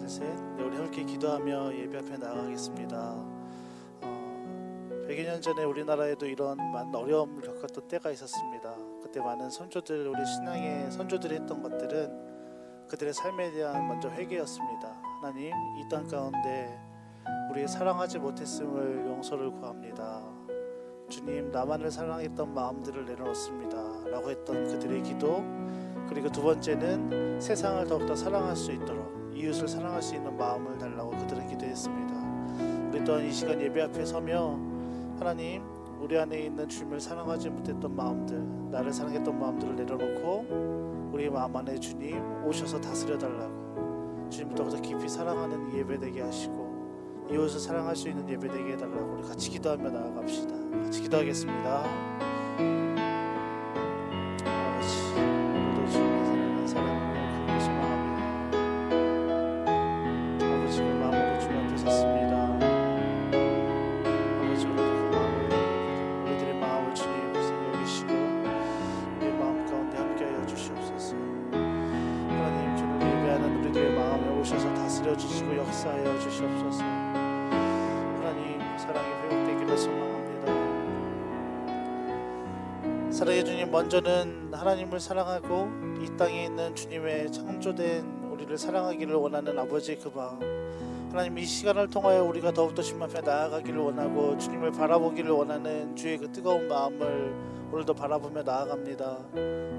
둘, 셋. 네, 우리 함께 기도하며 예배 앞에 나아가겠습니다. 100여 년 전에 우리나라에도 이런 많은 어려움을 겪었던 때가 있었습니다. 그때 많은 선조들, 우리 신앙의 선조들이 했던 것들은 그들의 삶에 대한 먼저 회개였습니다. 하나님, 이 땅 가운데 우리의 사랑하지 못했음을 용서를 구합니다. 주님, 나만을 사랑했던 마음들을 내려놓습니다 라고 했던 그들의 기도, 그리고 두 번째는 세상을 더욱더 사랑할 수 있도록 이웃을 사랑할 수 있는 마음을 달라고 그들은 기도했습니다. 우리 또한 이 시간 예배 앞에 서며 하나님, 우리 안에 있는 주님을 사랑하지 못했던 마음들, 나를 사랑했던 마음들을 내려놓고 우리 마음 안에 주님 오셔서 다스려 달라고, 주님을 더욱더 깊이 사랑하는 예배 되게 하시고 이웃을 사랑할 수 있는 예배 되게 해달라고 우리 같이 기도하며 나아갑시다. 같이 기도하겠습니다. 아버지, 오늘도 주님의 사랑을 소망하며 아버지, 그 마음으로 주님 앞에 섰습니다. 아버지, 오늘도 그 마음을, 우리들의 마음을 주님 여기시고 우리의 마음 가운데 함께하여 주시옵소서. 하나님, 주를 예배하는 우리들의 마음에 오셔서 다스려 주시고 역사하여 주시옵소서. 하나님, 사랑이 회복되기를 소망합니다. 사랑의 주님, 먼저는 하나님을 사랑하고 이 땅에 있는 주님의 창조된 우리를 사랑하기를 원하는 아버지의 그 마음, 하나님, 이 시간을 통하여 우리가 더욱더 주님 앞에 나아가기를 원하고 주님을 바라보기를 원하는 주의 그 뜨거운 마음을 오늘도 바라보며 나아갑니다.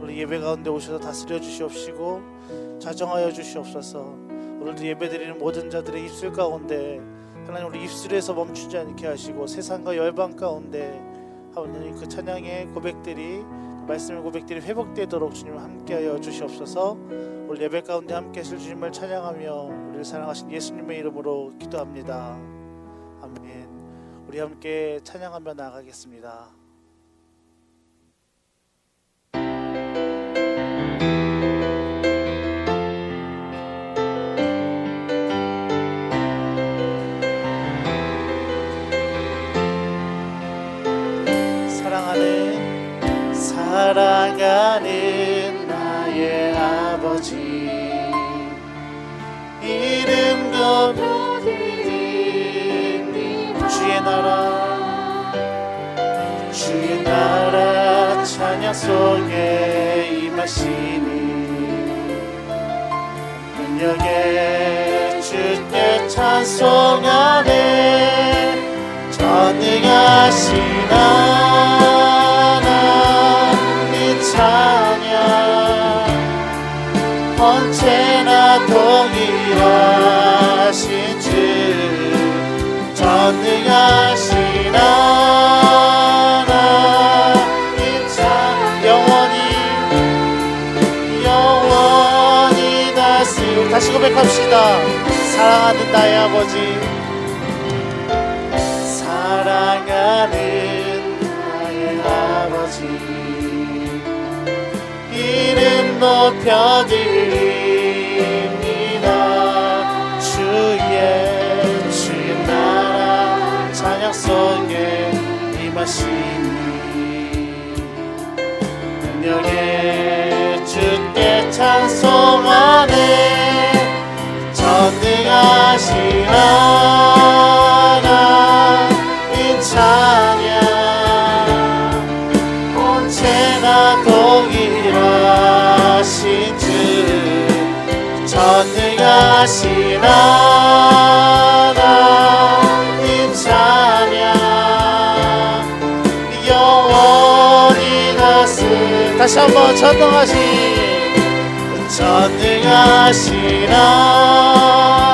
우리 예배 가운데 오셔서 다스려 주시옵시고 자정하여 주시옵소서. 오늘도 예배드리는 모든 자들의 입술 가운데 하나님, 우리 입술에서 멈추지 않게 하시고 세상과 열방 가운데 하나님 그 찬양의 고백들이, 말씀의 고백들이 회복되도록 주님 함께하여 주시옵소서. 오늘 예배 가운데 함께 하실 주님을 찬양하며 우리를 사랑하신 예수님의 이름으로 기도합니다. 아멘. 우리 함께 찬양하며 나아가겠습니다. 사랑하는 나의 아버지, 이름 높이니 주의 나라 찬양 속에 임하시니 능력의 주께 찬송하네. 전능하신 하나님 찬양, 언제나 동일하신 주, 전능하신 하나님 찬양, 영원히 다스리고. 다시 고백합시다. 사랑하는 나의 아버지, 사랑하는 나의 아버지, 이름 높여드립니다. 주의 나라 찬양 속에 임하시니 능력의 주께 찬송하네. 전능하신 하나님 찬양, 언제나 동일하신 주, 전능하신 하나님 찬양, 영원히 다스리. 다시 한번 전능하신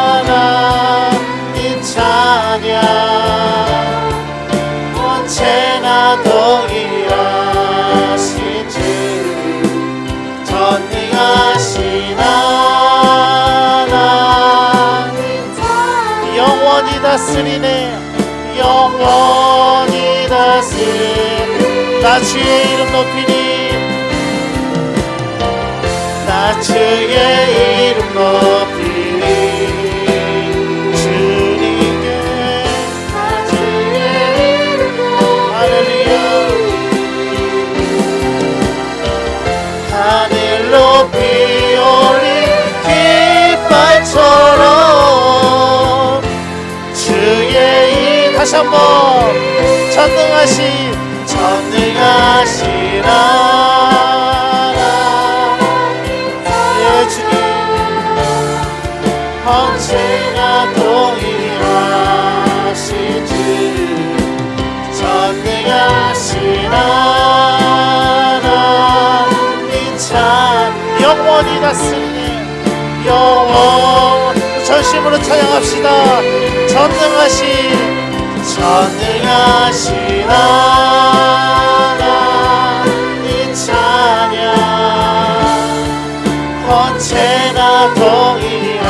하나님 찬양, 언제나 동일하신 주, 전능하신 하나님 찬양, 영원히 다스리네. 영원히 다스리. 나 주의 이름 높이니, 나 주의 이름 높이니 주님께, 나 주의 이름 높이니. 할렐루야. 하늘 높이 올린 깃발처럼 다시 한번 전능하시라 예 주님 언제나 동일하신 주 전능하시라 영원히 다스리네 영원 전심으로 찬양합시다. 전능하시라 이 찬양 언제나 동일하신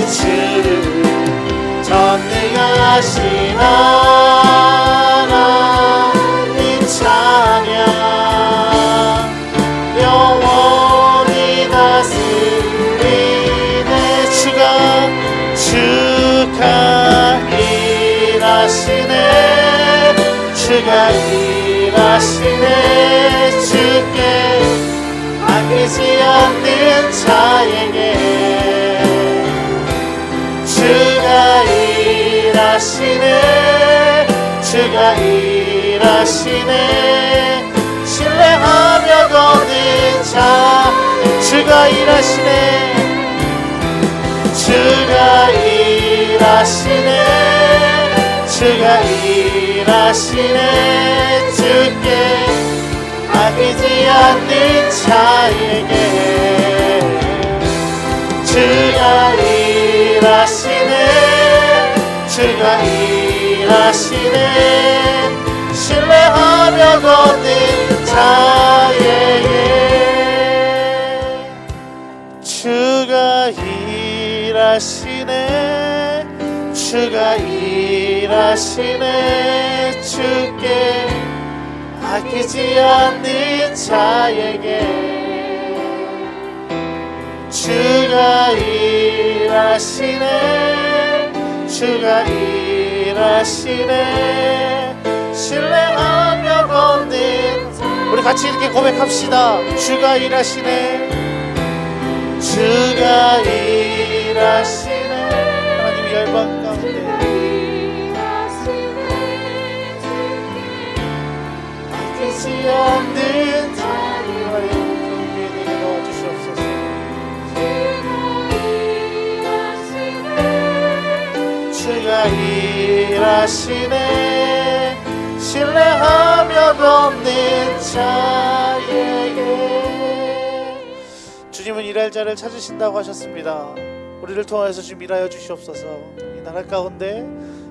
주 전능하시라 이 찬양 영원히 다스리네 주가 일하시네 주가 일하시네 주께 아끼지 않는 자에게 주가 일하시네 주가 일하시네 신뢰하며 걷는 자 주가 일하시네 주가 일하시네 주가 일하시네 주께 아끼지 않는 자에게 주가 일하시네 주가 일하시네 신뢰하며 걷는 자에게 주가 일하시네 주가 일하시네 주께 아끼지 않는 자에게 주가 일하시네 주가 일하시네 신뢰하며 걷는 우리 같이 이렇게 고백합시다. 주가 일하시네 주가 일하시네 하나님 열방 가운데 아끼지 않는 하나님 경비에 내게 넣어주시옵소서. 주가 일하시네 신뢰하며 걷는 자에게 주님은 일할 자를 찾으신다고 하셨습니다. 우리를 통하여서 지금 일하여 주시옵소서. 이 나라 가운데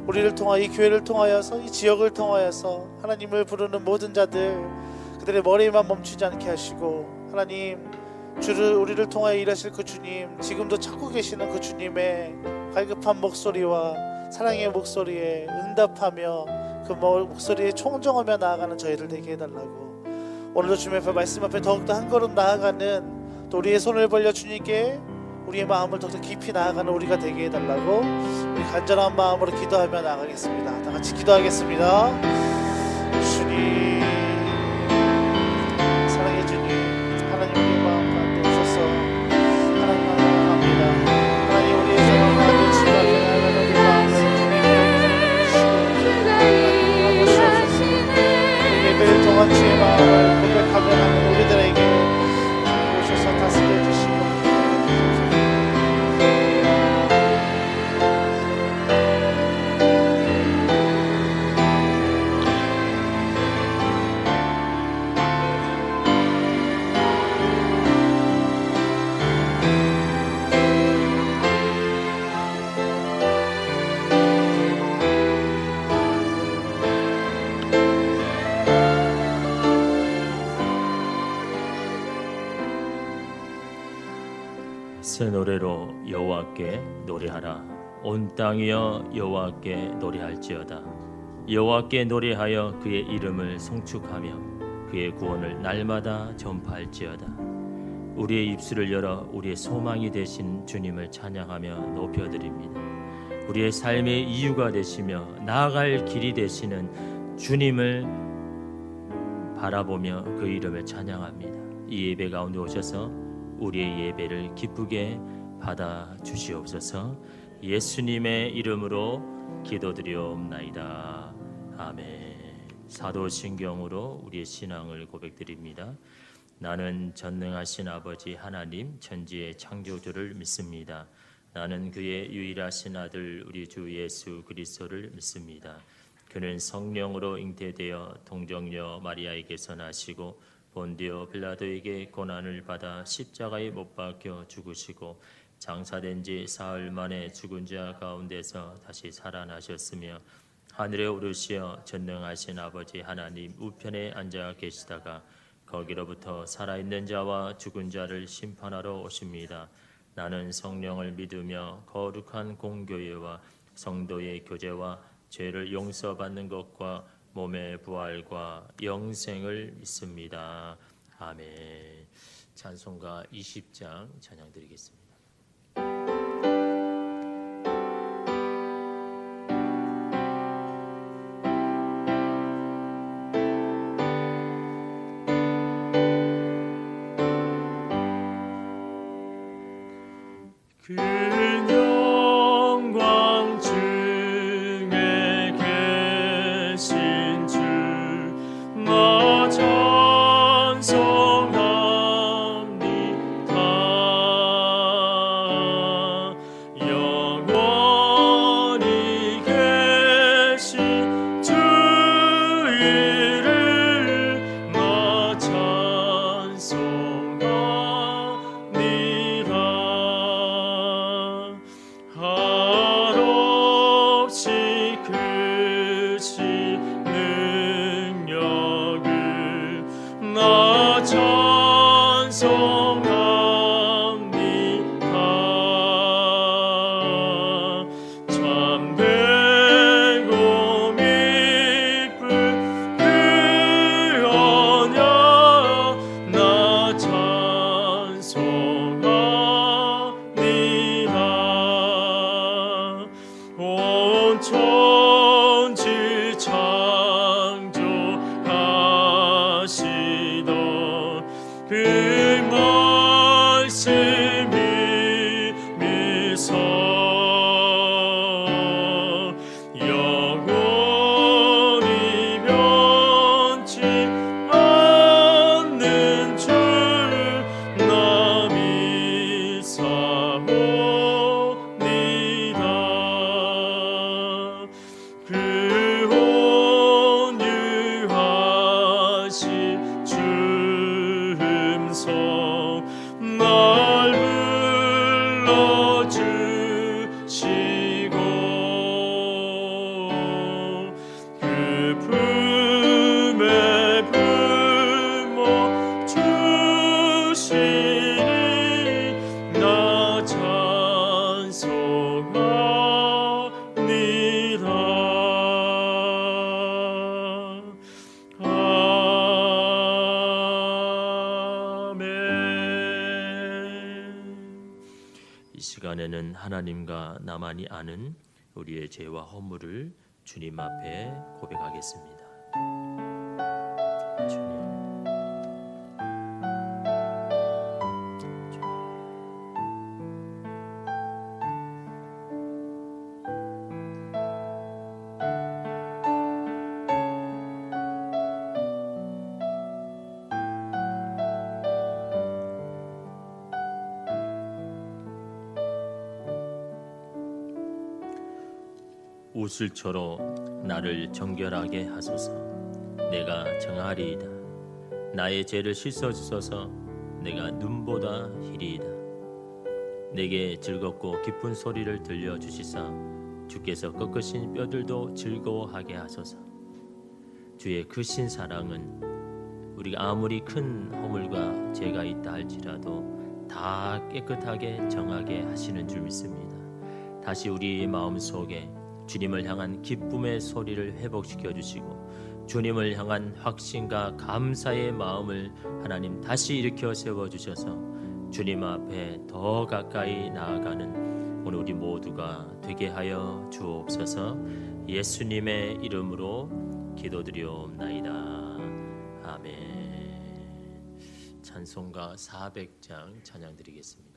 우리를 통하여 이 교회를 통하여서 이 지역을 통하여서 하나님을 부르는 모든 자들 그들의 머리에만 멈추지 않게 하시고 하나님 주를 우리를 통하여 일하실 그 주님 지금도 찾고 계시는 그 주님의 갈급한 목소리와 사랑의 목소리에 응답하며 그 목소리에 총정하며 나아가는 저희를 되게 해달라고 오늘도 주님의 앞에 말씀 앞에 더욱더 한 걸음 나아가는 또 우리의 손을 벌려 주님께 우리의 마음을 더욱더 깊이 나아가는 우리가 되게 해달라고 우리 간절한 마음으로 기도하며 나아가겠습니다. 다 같이 기도하겠습니다. 주님 사랑해 주님 하나님 우리의 마음 가운데 오셔서 하나님 나아갑니다. 하나님 우리의 삶을 가운데 지루하게 나아가는 우리 마음을 주님 예배를 통한 주의 마음을 고백하며 하는 우리들에게 오셔서 다스려 주시고 새 노래로 여호와께 노래하라. 온 땅이여 여호와께 노래할지어다. 여호와께 노래하여 그의 이름을 송축하며 그의 구원을 날마다 전파할지어다. 우리의 입술을 열어 우리의 소망이 되신 주님을 찬양하며 높여드립니다. 우리의 삶의 이유가 되시며 나아갈 길이 되시는 주님을 바라보며 그 이름을 찬양합니다. 이 예배 가운데 오셔서 우리의 예배를 기쁘게 받아 주시옵소서. 예수님의 이름으로 기도드리옵나이다. 아멘. 사도신경으로 우리의 신앙을 고백드립니다. 나는 전능하신 아버지 하나님 천지의 창조주를 믿습니다. 나는 그의 유일하신 아들 우리 주 예수 그리스도를 믿습니다. 그는 성령으로 잉태되어 동정녀 마리아에게서 나시고 본디오 빌라도에게 고난을 받아 십자가에 못 박혀 죽으시고 장사된 지 사흘 만에 죽은 자 가운데서 다시 살아나셨으며 하늘에 오르시어 전능하신 아버지 하나님 우편에 앉아 계시다가 거기로부터 살아있는 자와 죽은 자를 심판하러 오십니다. 나는 성령을 믿으며 거룩한 공교회와 성도의 교제와 죄를 용서받는 것과 몸의 부활과 영생을 믿습니다. 아멘. 찬송가 20장 찬양 드리겠습니다. 시간에는 하나님과 나만이 아는 우리의 죄와 허물을 주님 앞에 고백하겠습니다. 주님, 우슬초로 나를 정결하게 하소서. 내가 정하리이다. 나의 죄를 씻어 주소서. 내가 눈보다 희리이다. 내게 즐겁고 기쁜 소리를 들려 주시사 주께서 꺾으신 뼈들도 즐거워하게 하소서. 주의 크신 사랑은 우리가 아무리 큰 허물과 죄가 있다 할지라도 다 깨끗하게 정하게 하시는 줄 믿습니다. 다시 우리 마음 속에 주님을 향한 기쁨의 소리를 회복시켜 주시고 주님을 향한 확신과 감사의 마음을 하나님 다시 일으켜 세워 주셔서 주님 앞에 더 가까이 나아가는 오늘 우리 모두가 되게 하여 주옵소서. 예수님의 이름으로 기도드리옵나이다. 아멘. 찬송가 400장 찬양 드리겠습니다.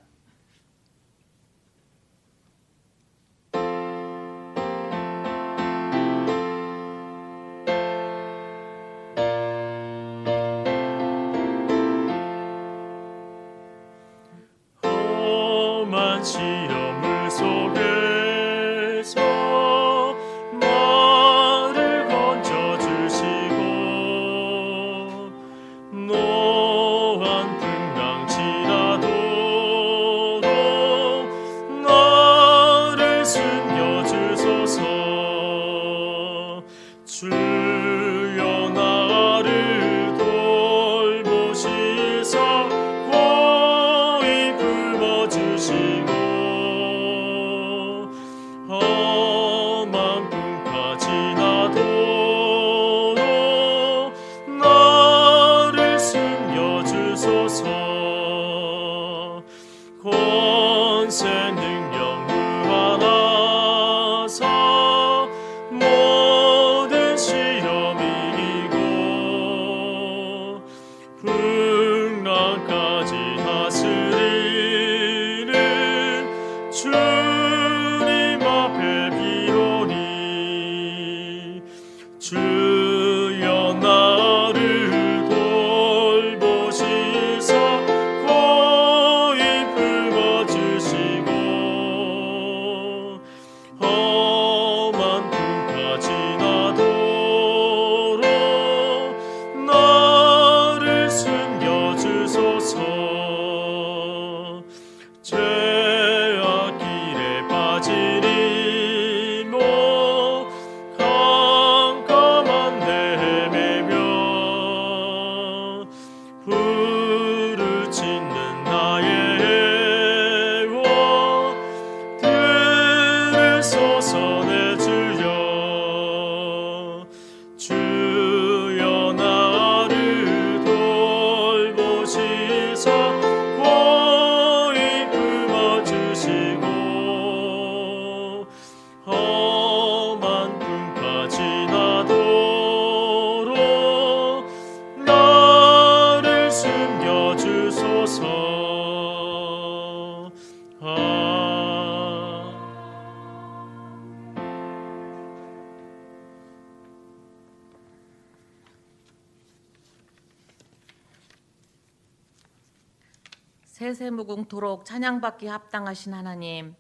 세세무궁토록 찬양받기 합당하신 하나님,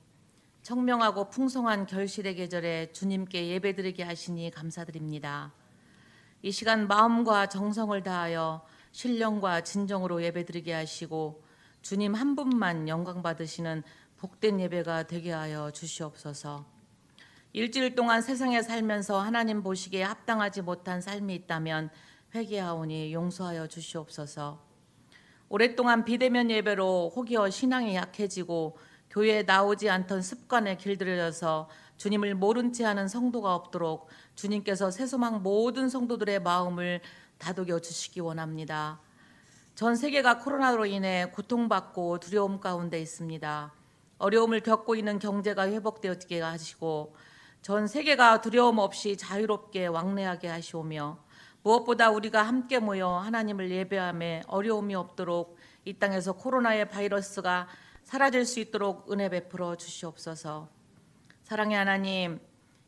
청명하고 풍성한 결실의 계절에 주님께 예배드리게 하시니 감사드립니다. 이 시간 마음과 정성을 다하여 신령과 진정으로 예배드리게 하시고 주님 한 분만 영광 받으시는 복된 예배가 되게 하여 주시옵소서. 일주일 동안 세상에 살면서 하나님 보시기에 합당하지 못한 삶이 있다면 회개하오니 용서하여 주시옵소서. 오랫동안 비대면 예배로 혹여 신앙이 약해지고 교회에 나오지 않던 습관에 길들여져서 주님을 모른 채 하는 성도가 없도록 주님께서 새소망 모든 성도들의 마음을 다독여 주시기 원합니다. 전 세계가 코로나로 인해 고통받고 두려움 가운데 있습니다. 어려움을 겪고 있는 경제가 회복되게 하시고 전 세계가 두려움 없이 자유롭게 왕래하게 하시오며 무엇보다 우리가 함께 모여 하나님을 예배함에 어려움이 없도록 이 땅에서 코로나의 바이러스가 사라질 수 있도록 은혜 베풀어 주시옵소서. 사랑의 하나님,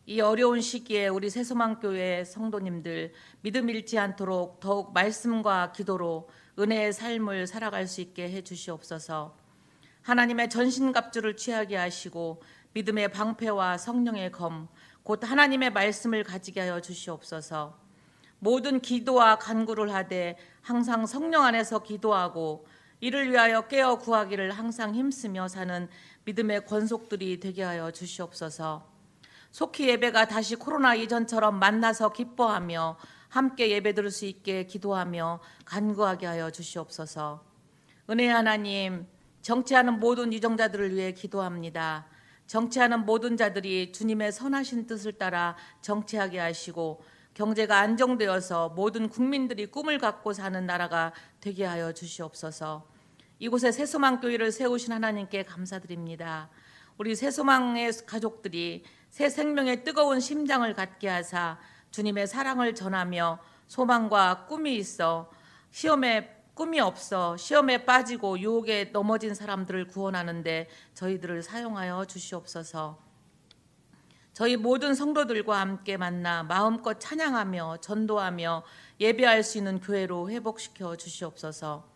이 어려운 시기에 우리 새소망교회 성도님들 믿음 잃지 않도록 더욱 말씀과 기도로 은혜의 삶을 살아갈 수 있게 해 주시옵소서. 하나님의 전신갑주를 취하게 하시고 믿음의 방패와 성령의 검, 곧 하나님의 말씀을 가지게 하여 주시옵소서. 모든 기도와 간구를 하되 항상 성령 안에서 기도하고 이를 위하여 깨어 구하기를 항상 힘쓰며 사는 믿음의 권속들이 되게 하여 주시옵소서. 속히 예배가 다시 코로나 이전처럼 만나서 기뻐하며 함께 예배드릴 수 있게 기도하며 간구하게 하여 주시옵소서. 은혜의 하나님, 정치하는 모든 유정자들을 위해 기도합니다. 정치하는 모든 자들이 주님의 선하신 뜻을 따라 정치하게 하시고 경제가 안정되어서 모든 국민들이 꿈을 갖고 사는 나라가 되게 하여 주시옵소서. 이곳에 새소망교회를 세우신 하나님께 감사드립니다. 우리 새소망의 가족들이 새 생명의 뜨거운 심장을 갖게 하사 주님의 사랑을 전하며 소망과 꿈이 있어 꿈이 없어 시험에 빠지고 유혹에 넘어진 사람들을 구원하는데 저희들을 사용하여 주시옵소서. 저희 모든 성도들과 함께 만나 마음껏 찬양하며 전도하며 예배할 수 있는 교회로 회복시켜 주시옵소서.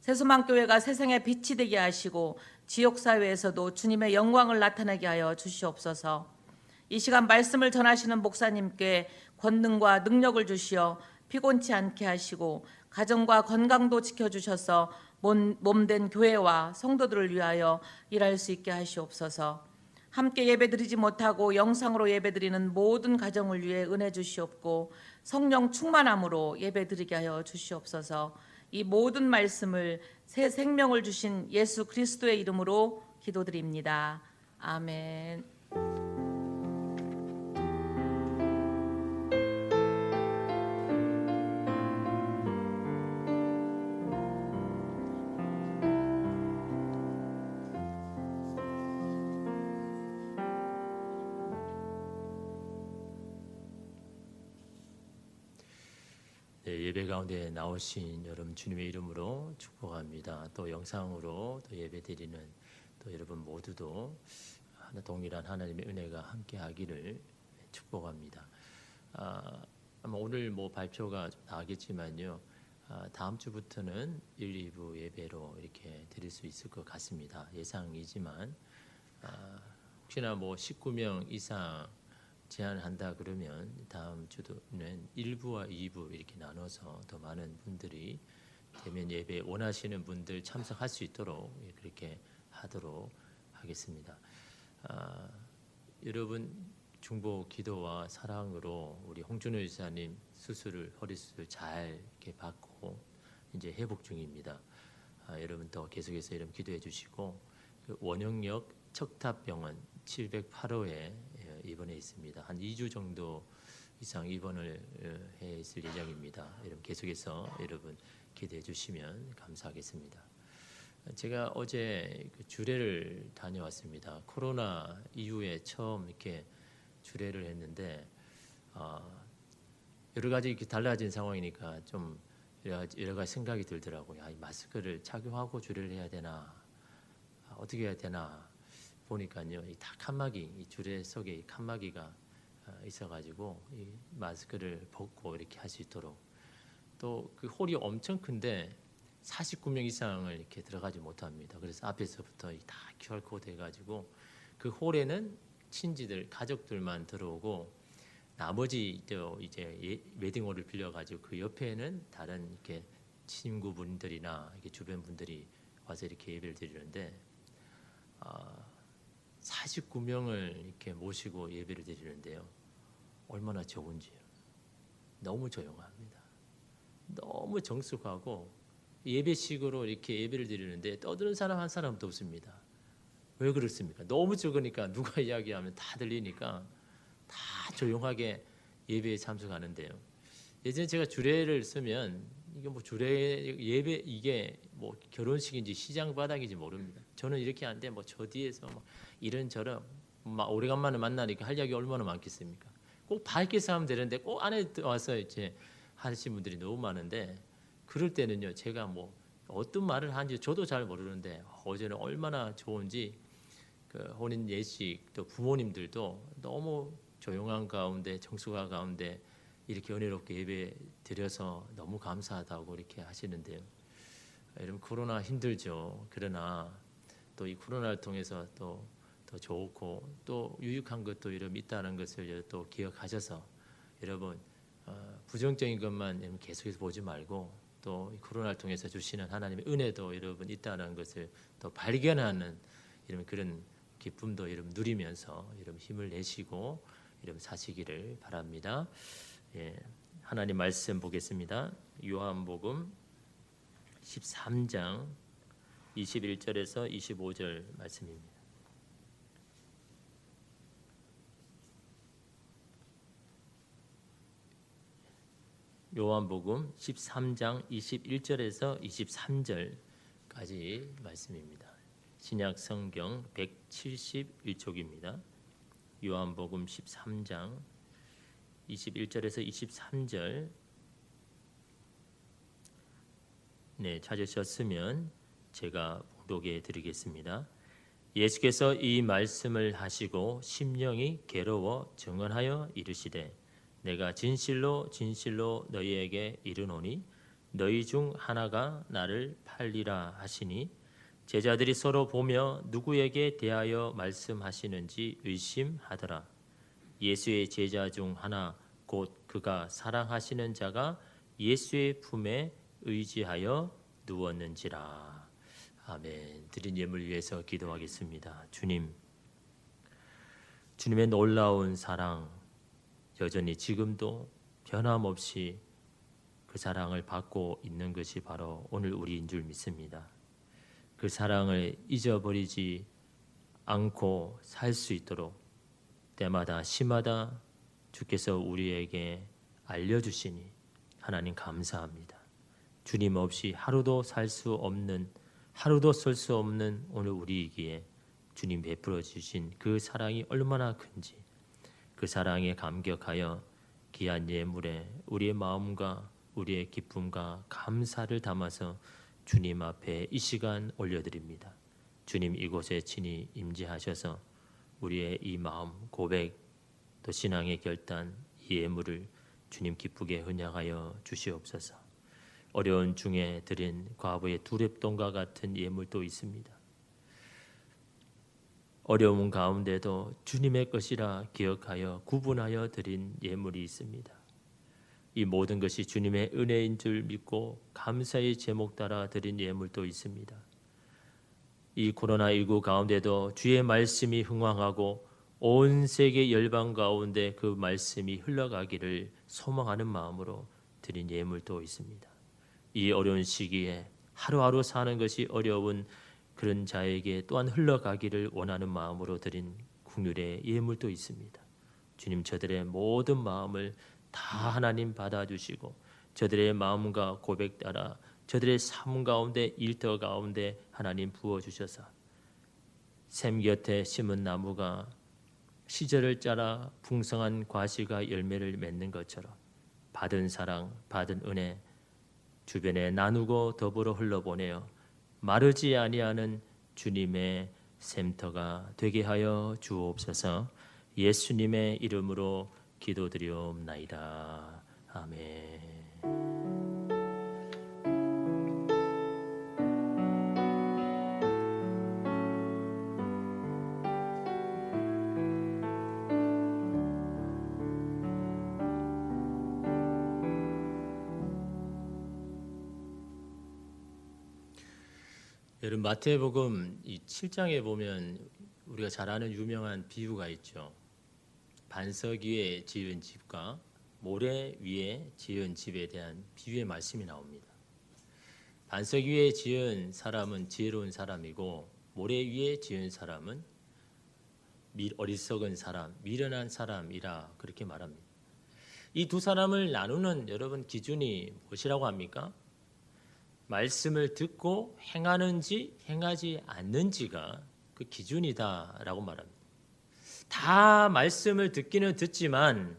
새소망교회가 세상의 빛이 되게 하시고 지역사회에서도 주님의 영광을 나타내게 하여 주시옵소서. 이 시간 말씀을 전하시는 목사님께 권능과 능력을 주시어 피곤치 않게 하시고 가정과 건강도 지켜주셔서 몸된 교회와 성도들을 위하여 일할 수 있게 하시옵소서. 함께 예배드리지 못하고 영상으로 예배드리는 모든 가정을 위해 은혜 주시옵고 성령 충만함으로 예배드리게 하여 주시옵소서. 이 모든 말씀을 새 생명을 주신 예수 그리스도의 이름으로 기도드립니다. 아멘. 네, 예배 가운데 나오신 여러분 주님의 이름으로 축복합니다. 또 영상으로 또 예배드리는 또 여러분 모두도 동일한 하나님의 은혜가 함께하기를 축복합니다. 아마 오늘 발표가 좀 나겠지만요. 다음 주부터는 1, 2부 예배로 이렇게 드릴 수 있을 것 같습니다. 예상이지만 혹시나 19명 이상 제한한다 그러면 다음 주도는 1부와 2부 이렇게 나눠서 더 많은 분들이 대면 예배 원하시는 분들 참석할 수 있도록 그렇게 하도록 하겠습니다. 여러분 중보 기도와 사랑으로 우리 홍준호 유사님 허리 수술 잘 이렇게 받고 이제 회복 중입니다. 여러분 더 계속해서 이름 기도해 주시고 원영역 척탑병원 708호에 입원해 있습니다. 한 2주 정도 이상 입원을 해 있을 예정입니다. 여러분 계속해서 여러분 기도해 주시면 감사하겠습니다. 제가 어제 주례를 다녀왔습니다. 코로나 이후에 처음 이렇게 주례를 했는데 여러 가지 이렇게 달라진 상황이니까 좀 여러 가지 생각이 들더라고요. 이 마스크를 착용하고 주례를 해야 되나 어떻게 해야 되나 보니까요, 다 칸막이, 이 주례 속에 이 칸막이가 있어가지고 이 마스크를 벗고 이렇게 할 수 있도록 또 그 홀이 엄청 큰데 49명 이상을 이렇게 들어가지 못합니다. 그래서 앞에서부터 다 QR 코드 해가지고 그 홀에는 친지들, 가족들만 들어오고 나머지 이제 웨딩홀을 빌려가지고 그 옆에는 다른 이렇게 친구분들이나 이렇게 주변 분들이 와서 이렇게 예배를 드리는데 49명을 이렇게 모시고 예배를 드리는데요. 얼마나 좋은지요. 너무 조용합니다. 너무 정숙하고 예배식으로 이렇게 예배를 드리는데 떠드는 사람 한 사람도 없습니다. 왜 그렇습니까? 너무 적으니까 누가 이야기하면 다 들리니까 다 조용하게 예배에 참석하는데요. 예전에 제가 주례를 쓰면 이게 뭐 주례 예배 이게 뭐 결혼식인지 시장 바닥인지 모릅니다. 저는 이렇게 하는데 뭐 저 뒤에서 막 이런저런 막 오래간만에 만나니까 할 이야기 얼마나 많겠습니까? 꼭 밝게 하면 되는데 꼭 안에 와서 이제 하시는 분들이 너무 많은데 그럴 때는요 제가 뭐 어떤 말을 하는지 저도 잘 모르는데 어제는 얼마나 좋은지 그 혼인 예식 또 부모님들도 너무 조용한 가운데 정숙한 가운데 이렇게 은혜롭게 예배 드려서 너무 감사하다고 이렇게 하시는데요. 여러분 코로나 힘들죠. 그러나 또 이 코로나를 통해서 또 더 좋고 또 유익한 것도 여러분 있다는 것을 또 기억하셔서 여러분 부정적인 것만 여러분 계속해서 보지 말고 또 이 코로나를 통해서 주시는 하나님의 은혜도 여러분 있다는 것을 또 발견하는 이런 그런 기쁨도 여러분 누리면서 여러분 힘을 내시고 여러분 사시기를 바랍니다. 예, 하나님 말씀 보겠습니다. 요한복음 13장 21절에서 25절 말씀입니다. 요한복음 13장 21절에서 23절까지 말씀입니다. 신약 성경 171쪽입니다. 요한복음 13장 21절에서 23절 네, 찾으셨으면 제가 봉독해 드리겠습니다. 예수께서 이 말씀을 하시고 심령이 괴로워 증언하여 이르시되 내가 진실로 진실로 너희에게 이르노니 너희 중 하나가 나를 팔리라 하시니 제자들이 서로 보며 누구에게 대하여 말씀하시는지 의심하더라. 예수의 제자 중 하나 곧 그가 사랑하시는 자가 예수의 품에 의지하여 누웠는지라. 아멘. 드린 예물 위해서 기도하겠습니다. 주님의 놀라운 사랑 여전히 지금도 변함없이 그 사랑을 받고 있는 것이 바로 오늘 우리인 줄 믿습니다. 그 사랑을 잊어버리지 않고 살 수 있도록 때마다 시마다 주께서 우리에게 알려주시니 하나님 감사합니다. 주님 없이 하루도 살 수 없는 하루도 설 수 없는 오늘 우리이기에 주님 베풀어 주신 그 사랑이 얼마나 큰지 그 사랑에 감격하여 귀한 예물에 우리의 마음과 우리의 기쁨과 감사를 담아서 주님 앞에 이 시간 올려드립니다. 주님 이곳에 친히 임재하셔서 우리의 이 마음 고백 또 신앙의 결단 이 예물을 주님 기쁘게 헌양하여 주시옵소서. 어려운 중에 드린 과부의 두랩돈과 같은 예물도 있습니다. 어려운 가운데도 주님의 것이라 기억하여 구분하여 드린 예물이 있습니다. 이 모든 것이 주님의 은혜인 줄 믿고 감사의 제목 따라 드린 예물도 있습니다. 이 코로나19 가운데도 주의 말씀이 흥왕하고 온 세계 열방 가운데 그 말씀이 흘러가기를 소망하는 마음으로 드린 예물도 있습니다. 이 어려운 시기에 하루하루 사는 것이 어려운 그런 자에게 또한 흘러가기를 원하는 마음으로 드린 국률의 예물도 있습니다. 주님 저들의 모든 마음을 다 하나님 받아주시고 저들의 마음과 고백 따라 저들의 삶 가운데 일터 가운데 하나님 부어주셔서 샘 곁에 심은 나무가 시절을 따라 풍성한 과실과 열매를 맺는 것처럼 받은 사랑, 받은 은혜 주변에 나누고 더불어 흘러보내어 마르지 아니하는 주님의 샘터가 되게 하여 주옵소서. 예수님의 이름으로 기도드리옵나이다. 아멘. 여러분 마태복음 이 7장에 보면 우리가 잘 아는 유명한 비유가 있죠. 반석 위에 지은 집과 모래 위에 지은 집에 대한 비유의 말씀이 나옵니다. 반석 위에 지은 사람은 지혜로운 사람이고 모래 위에 지은 사람은 어리석은 사람, 미련한 사람이라 그렇게 말합니다. 이 두 사람을 나누는 여러분 기준이 무엇이라고 합니까? 말씀을 듣고 행하는지 행하지 않는지가 그 기준이다라고 말합니다. 다 말씀을 듣기는 듣지만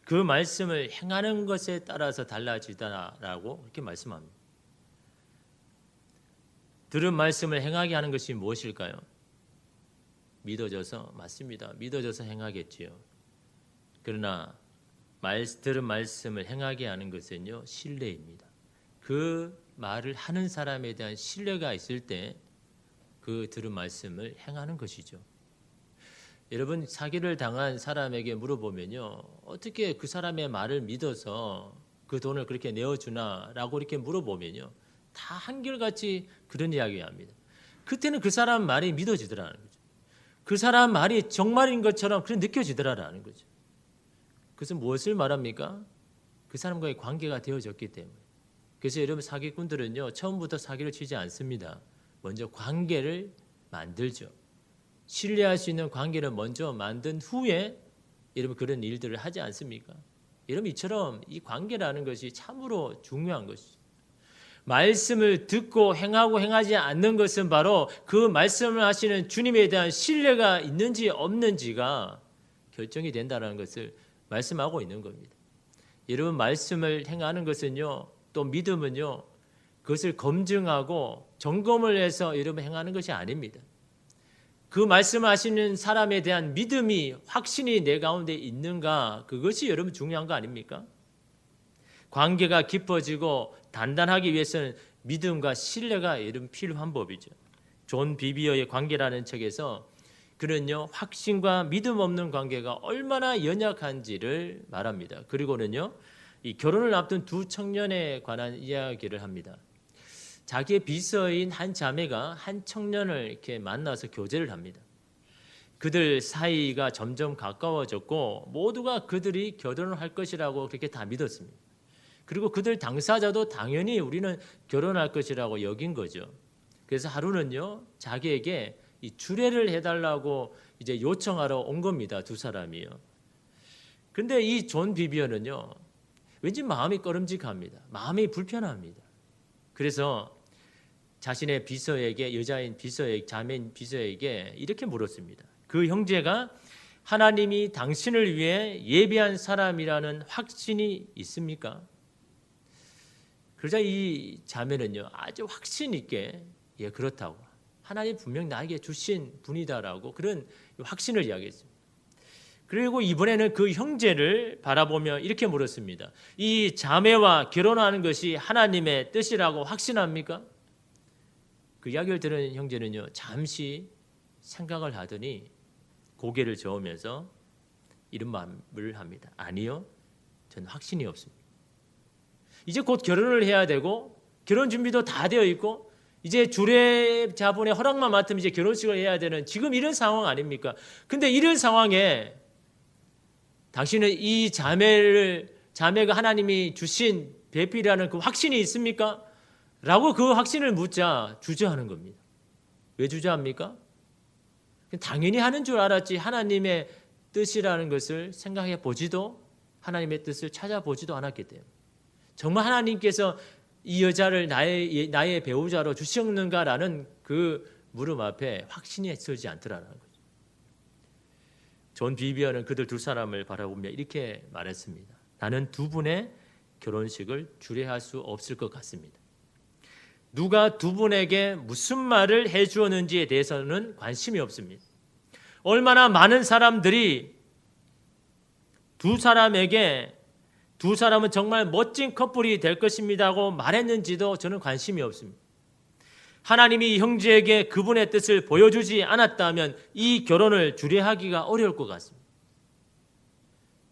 그 말씀을 행하는 것에 따라서 달라지다라고 그렇게 말씀합니다. 들은 말씀을 행하게 하는 것이 무엇일까요? 믿어져서 맞습니다. 믿어져서 행하겠지요. 그러나 들은 말씀을 행하게 하는 것은요 신뢰입니다. 그 말을 하는 사람에 대한 신뢰가 있을 때 그 들은 말씀을 행하는 것이죠. 여러분 사기를 당한 사람에게 물어보면요 어떻게 그 사람의 말을 믿어서 그 돈을 그렇게 내어주나라고 이렇게 물어보면요 다 한결같이 그런 이야기합니다. 그때는 그 사람 말이 믿어지더라는 거죠. 그 사람 말이 정말인 것처럼 그렇게 느껴지더라는 거죠. 그것은 무엇을 말합니까? 그 사람과의 관계가 되어졌기 때문에. 그래서 여러분 사기꾼들은요 처음부터 사기를 치지 않습니다. 먼저 관계를 만들죠. 신뢰할 수 있는 관계를 먼저 만든 후에 여러분 그런 일들을 하지 않습니까? 여러분 이처럼 이 관계라는 것이 참으로 중요한 것이죠. 말씀을 듣고 행하고 행하지 않는 것은 바로 그 말씀을 하시는 주님에 대한 신뢰가 있는지 없는지가 결정이 된다는 것을 말씀하고 있는 겁니다. 여러분 말씀을 행하는 것은요 또 믿음은요 그것을 검증하고 점검을 해서 여러분 행하는 것이 아닙니다. 그 말씀하시는 사람에 대한 믿음이 확신이 내 가운데 있는가 그것이 여러분 중요한 거 아닙니까? 관계가 깊어지고 단단하기 위해서는 믿음과 신뢰가 여러분 필요한 법이죠. 존 비비어의 관계라는 책에서 그는요 확신과 믿음 없는 관계가 얼마나 연약한지를 말합니다. 그리고는요 이 결혼을 앞둔 두 청년에 관한 이야기를 합니다. 자기의 비서인 한 자매가 한 청년을 이렇게 만나서 교제를 합니다. 그들 사이가 점점 가까워졌고 모두가 그들이 결혼을 할 것이라고 그렇게 다 믿었습니다. 그리고 그들 당사자도 당연히 우리는 결혼할 것이라고 여긴 거죠. 그래서 하루는요 자기에게 이 주례를 해달라고 이제 요청하러 온 겁니다. 두 사람이요. 근데 이 존 비비어는요 왠지 마음이 꺼름직합니다. 마음이 불편합니다. 그래서 자신의 비서에게 여자인 비서에게 자매인 비서에게 이렇게 물었습니다. 그 형제가 하나님이 당신을 위해 예비한 사람이라는 확신이 있습니까? 그러자 이 자매는요 아주 확신 있게 예 그렇다고 하나님 분명 나에게 주신 분이다라고 그런 확신을 이야기했습니다. 그리고 이번에는 그 형제를 바라보며 이렇게 물었습니다. 이 자매와 결혼하는 것이 하나님의 뜻이라고 확신합니까? 그 이야기를 들은 형제는요 잠시 생각을 하더니 고개를 저으면서 이런 말을 합니다. 아니요, 저는 확신이 없습니다. 이제 곧 결혼을 해야 되고 결혼 준비도 다 되어 있고 이제 주례자분의 허락만 맡으면 이제 결혼식을 해야 되는 지금 이런 상황 아닙니까? 근데 이런 상황에 당신은 이 자매가 하나님이 주신 배필이라는 그 확신이 있습니까? 라고 그 확신을 묻자 주저하는 겁니다. 왜 주저합니까? 당연히 하는 줄 알았지 하나님의 뜻이라는 것을 생각해 보지도 하나님의 뜻을 찾아보지도 않았기 때문에 정말 하나님께서 이 여자를 나의 배우자로 주셨는가라는 그 물음 앞에 확신이 서지 않더라는 거죠. 존 비비어는 그들 두 사람을 바라보며 이렇게 말했습니다. 나는 두 분의 결혼식을 주례할 수 없을 것 같습니다. 누가 두 분에게 무슨 말을 해주었는지에 대해서는 관심이 없습니다. 얼마나 많은 사람들이 두 사람에게 두 사람은 정말 멋진 커플이 될 것입니다고 말했는지도 저는 관심이 없습니다. 하나님이 형제에게 그분의 뜻을 보여주지 않았다면 이 결혼을 주례하기가 어려울 것 같습니다.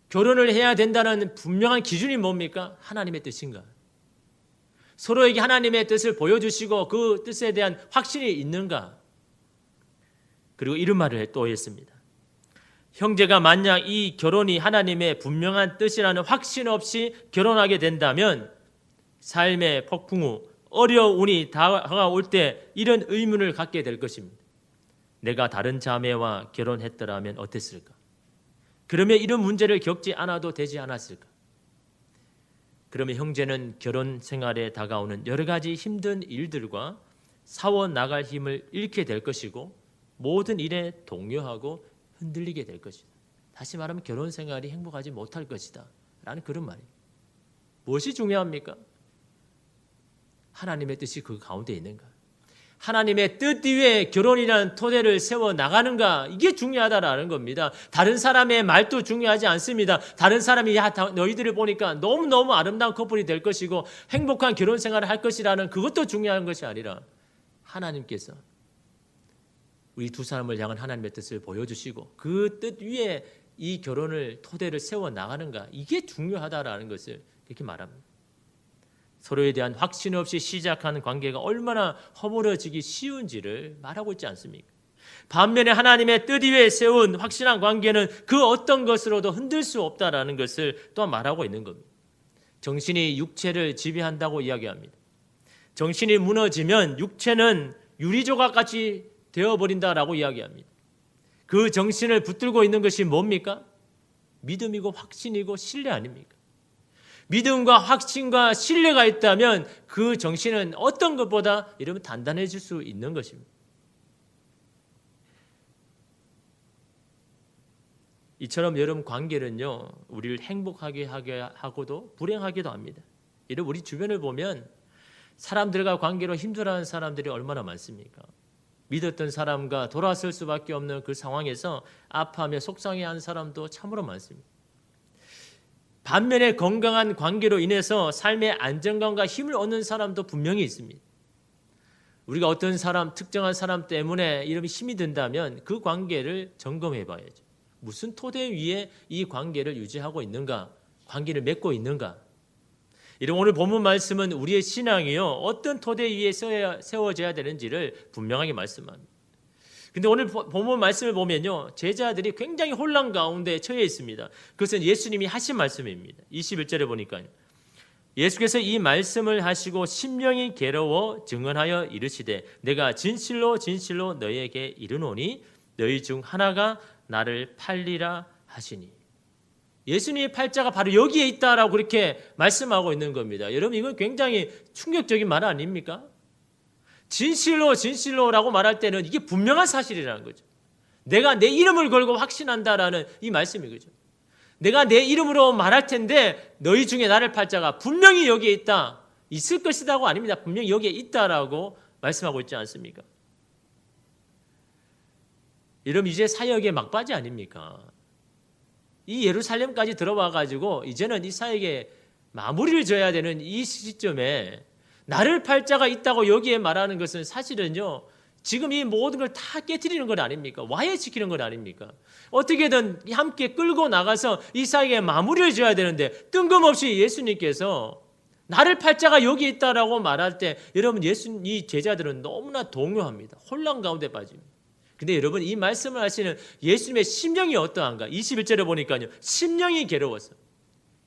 결혼을 해야 된다는 분명한 기준이 뭡니까? 하나님의 뜻인가? 서로에게 하나님의 뜻을 보여주시고 그 뜻에 대한 확신이 있는가? 그리고 이런 말을 또 했습니다. 형제가 만약 이 결혼이 하나님의 분명한 뜻이라는 확신 없이 결혼하게 된다면 삶의 폭풍 후 어려움이 다가올 때 이런 의문을 갖게 될 것입니다. 내가 다른 자매와 결혼했더라면 어땠을까? 그러면 이런 문제를 겪지 않아도 되지 않았을까? 그러면 형제는 결혼 생활에 다가오는 여러 가지 힘든 일들과 싸워 나갈 힘을 잃게 될 것이고 모든 일에 동요하고 흔들리게 될 것이다. 다시 말하면 결혼 생활이 행복하지 못할 것이다 라는 그런 말입니다. 무엇이 중요합니까? 하나님의 뜻이 그 가운데 있는가? 하나님의 뜻 위에 결혼이라는 토대를 세워 나가는가? 이게 중요하다라는 겁니다. 다른 사람의 말도 중요하지 않습니다. 다른 사람이 너희들을 보니까 너무너무 아름다운 커플이 될 것이고 행복한 결혼 생활을 할 것이라는 그것도 중요한 것이 아니라 하나님께서 우리 두 사람을 향한 하나님의 뜻을 보여주시고 그 뜻 위에 이 결혼을 토대를 세워 나가는가? 이게 중요하다라는 것을 이렇게 말합니다. 서로에 대한 확신 없이 시작하는 관계가 얼마나 허물어지기 쉬운지를 말하고 있지 않습니까? 반면에 하나님의 뜻 위에 세운 확실한 관계는 그 어떤 것으로도 흔들 수 없다라는 것을 또 말하고 있는 겁니다. 정신이 육체를 지배한다고 이야기합니다. 정신이 무너지면 육체는 유리조각같이 되어버린다라고 이야기합니다. 그 정신을 붙들고 있는 것이 뭡니까? 믿음이고 확신이고 신뢰 아닙니까? 믿음과 확신과 신뢰가 있다면 그 정신은 어떤 것보다 이러면 단단해질 수 있는 것입니다. 이처럼 여러분 관계는요, 우리를 행복하게 하게 하고도 불행하기도 합니다. 이런 우리 주변을 보면 사람들과 관계로 힘들어하는 사람들이 얼마나 많습니까? 믿었던 사람과 돌아설 수밖에 없는 그 상황에서 아파하며 속상해하는 사람도 참으로 많습니다. 반면에 건강한 관계로 인해서 삶의 안정감과 힘을 얻는 사람도 분명히 있습니다. 우리가 어떤 사람, 특정한 사람 때문에 이런 힘이 든다면 그 관계를 점검해 봐야죠. 무슨 토대 위에 이 관계를 유지하고 있는가? 관계를 맺고 있는가? 이런 오늘 본문 말씀은 우리의 신앙이요, 어떤 토대 위에 세워져야 되는지를 분명하게 말씀합니다. 근데 오늘 본문 말씀을 보면요, 제자들이 굉장히 혼란 가운데 처해 있습니다. 그것은 예수님이 하신 말씀입니다. 21절에 보니까요. 예수께서 이 말씀을 하시고 심령이 괴로워 증언하여 이르시되 내가 진실로 진실로 너희에게 이르노니 너희 중 하나가 나를 팔리라 하시니. 예수님의 팔자가 바로 여기에 있다라고 그렇게 말씀하고 있는 겁니다. 여러분 이건 굉장히 충격적인 말 아닙니까? 진실로 진실로라고 말할 때는 이게 분명한 사실이라는 거죠. 내가 내 이름을 걸고 확신한다라는 이 말씀이 그죠. 내가 내 이름으로 말할 텐데 너희 중에 나를 팔자가 분명히 여기에 있다. 있을 것이다고 아닙니다. 분명히 여기에 있다라고 말씀하고 있지 않습니까? 여러분 이제 사역의 막바지 아닙니까? 이 예루살렘까지 들어와 가지고 이제는 이 사역에 마무리를 져야 되는 이 시점에 나를 팔자가 있다고 여기에 말하는 것은 사실은요, 지금 이 모든 걸 다 깨트리는 건 아닙니까? 와해시키는 건 아닙니까? 어떻게든 함께 끌고 나가서 이 사역에 마무리를 지어야 되는데 뜬금없이 예수님께서 나를 팔자가 여기 있다라고 말할 때 여러분 이 제자들은 너무나 동요합니다. 혼란 가운데 빠집니다. 근데 여러분 이 말씀을 하시는 예수님의 심령이 어떠한가? 21절에 보니까요, 심령이 괴로워서.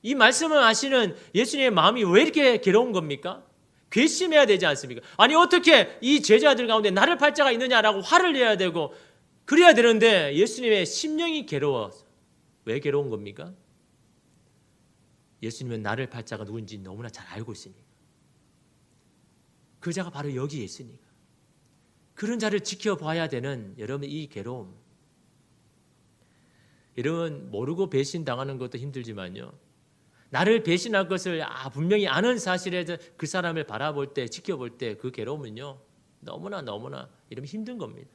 이 말씀을 하시는 예수님의 마음이 왜 이렇게 괴로운 겁니까? 괘씸해야 되지 않습니까? 아니 어떻게 이 제자들 가운데 나를 팔자가 있느냐라고 화를 내야 되고 그래야 되는데 예수님의 심령이 괴로워서. 왜 괴로운 겁니까? 예수님은 나를 팔자가 누군지 너무나 잘 알고 있으니까. 그 자가 바로 여기에 있으니까. 그런 자를 지켜봐야 되는 여러분 이 괴로움. 여러분 모르고 배신당하는 것도 힘들지만요, 나를 배신할 것을 분명히 아는 사실에 그 사람을 바라볼 때, 지켜볼 때 그 괴로움은요, 너무나 이러면 힘든 겁니다.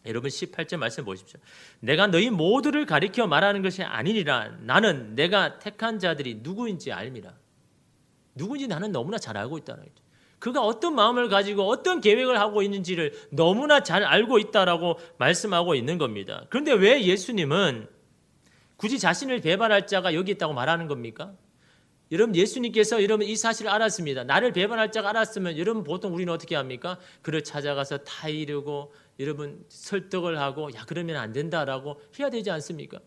여러분 18절 말씀 보십시오. 내가 너희 모두를 가리켜 말하는 것이 아니니라. 나는 내가 택한 자들이 누구인지 알미라. 누구인지 나는 너무나 잘 알고 있다는 거죠. 그가 어떤 마음을 가지고 어떤 계획을 하고 있는지를 너무나 잘 알고 있다라고 말씀하고 있는 겁니다. 그런데 왜 예수님은 굳이 자신을 배반할 자가 여기 있다고 말하는 겁니까? 여러분 예수님께서 여러분 이 사실을 알았습니다. 나를 배반할 자가 알았으면 여러분 보통 우리는 어떻게 합니까? 그를 찾아가서 타이르고 여러분 설득을 하고 야 그러면 안 된다라고 해야 되지 않습니까?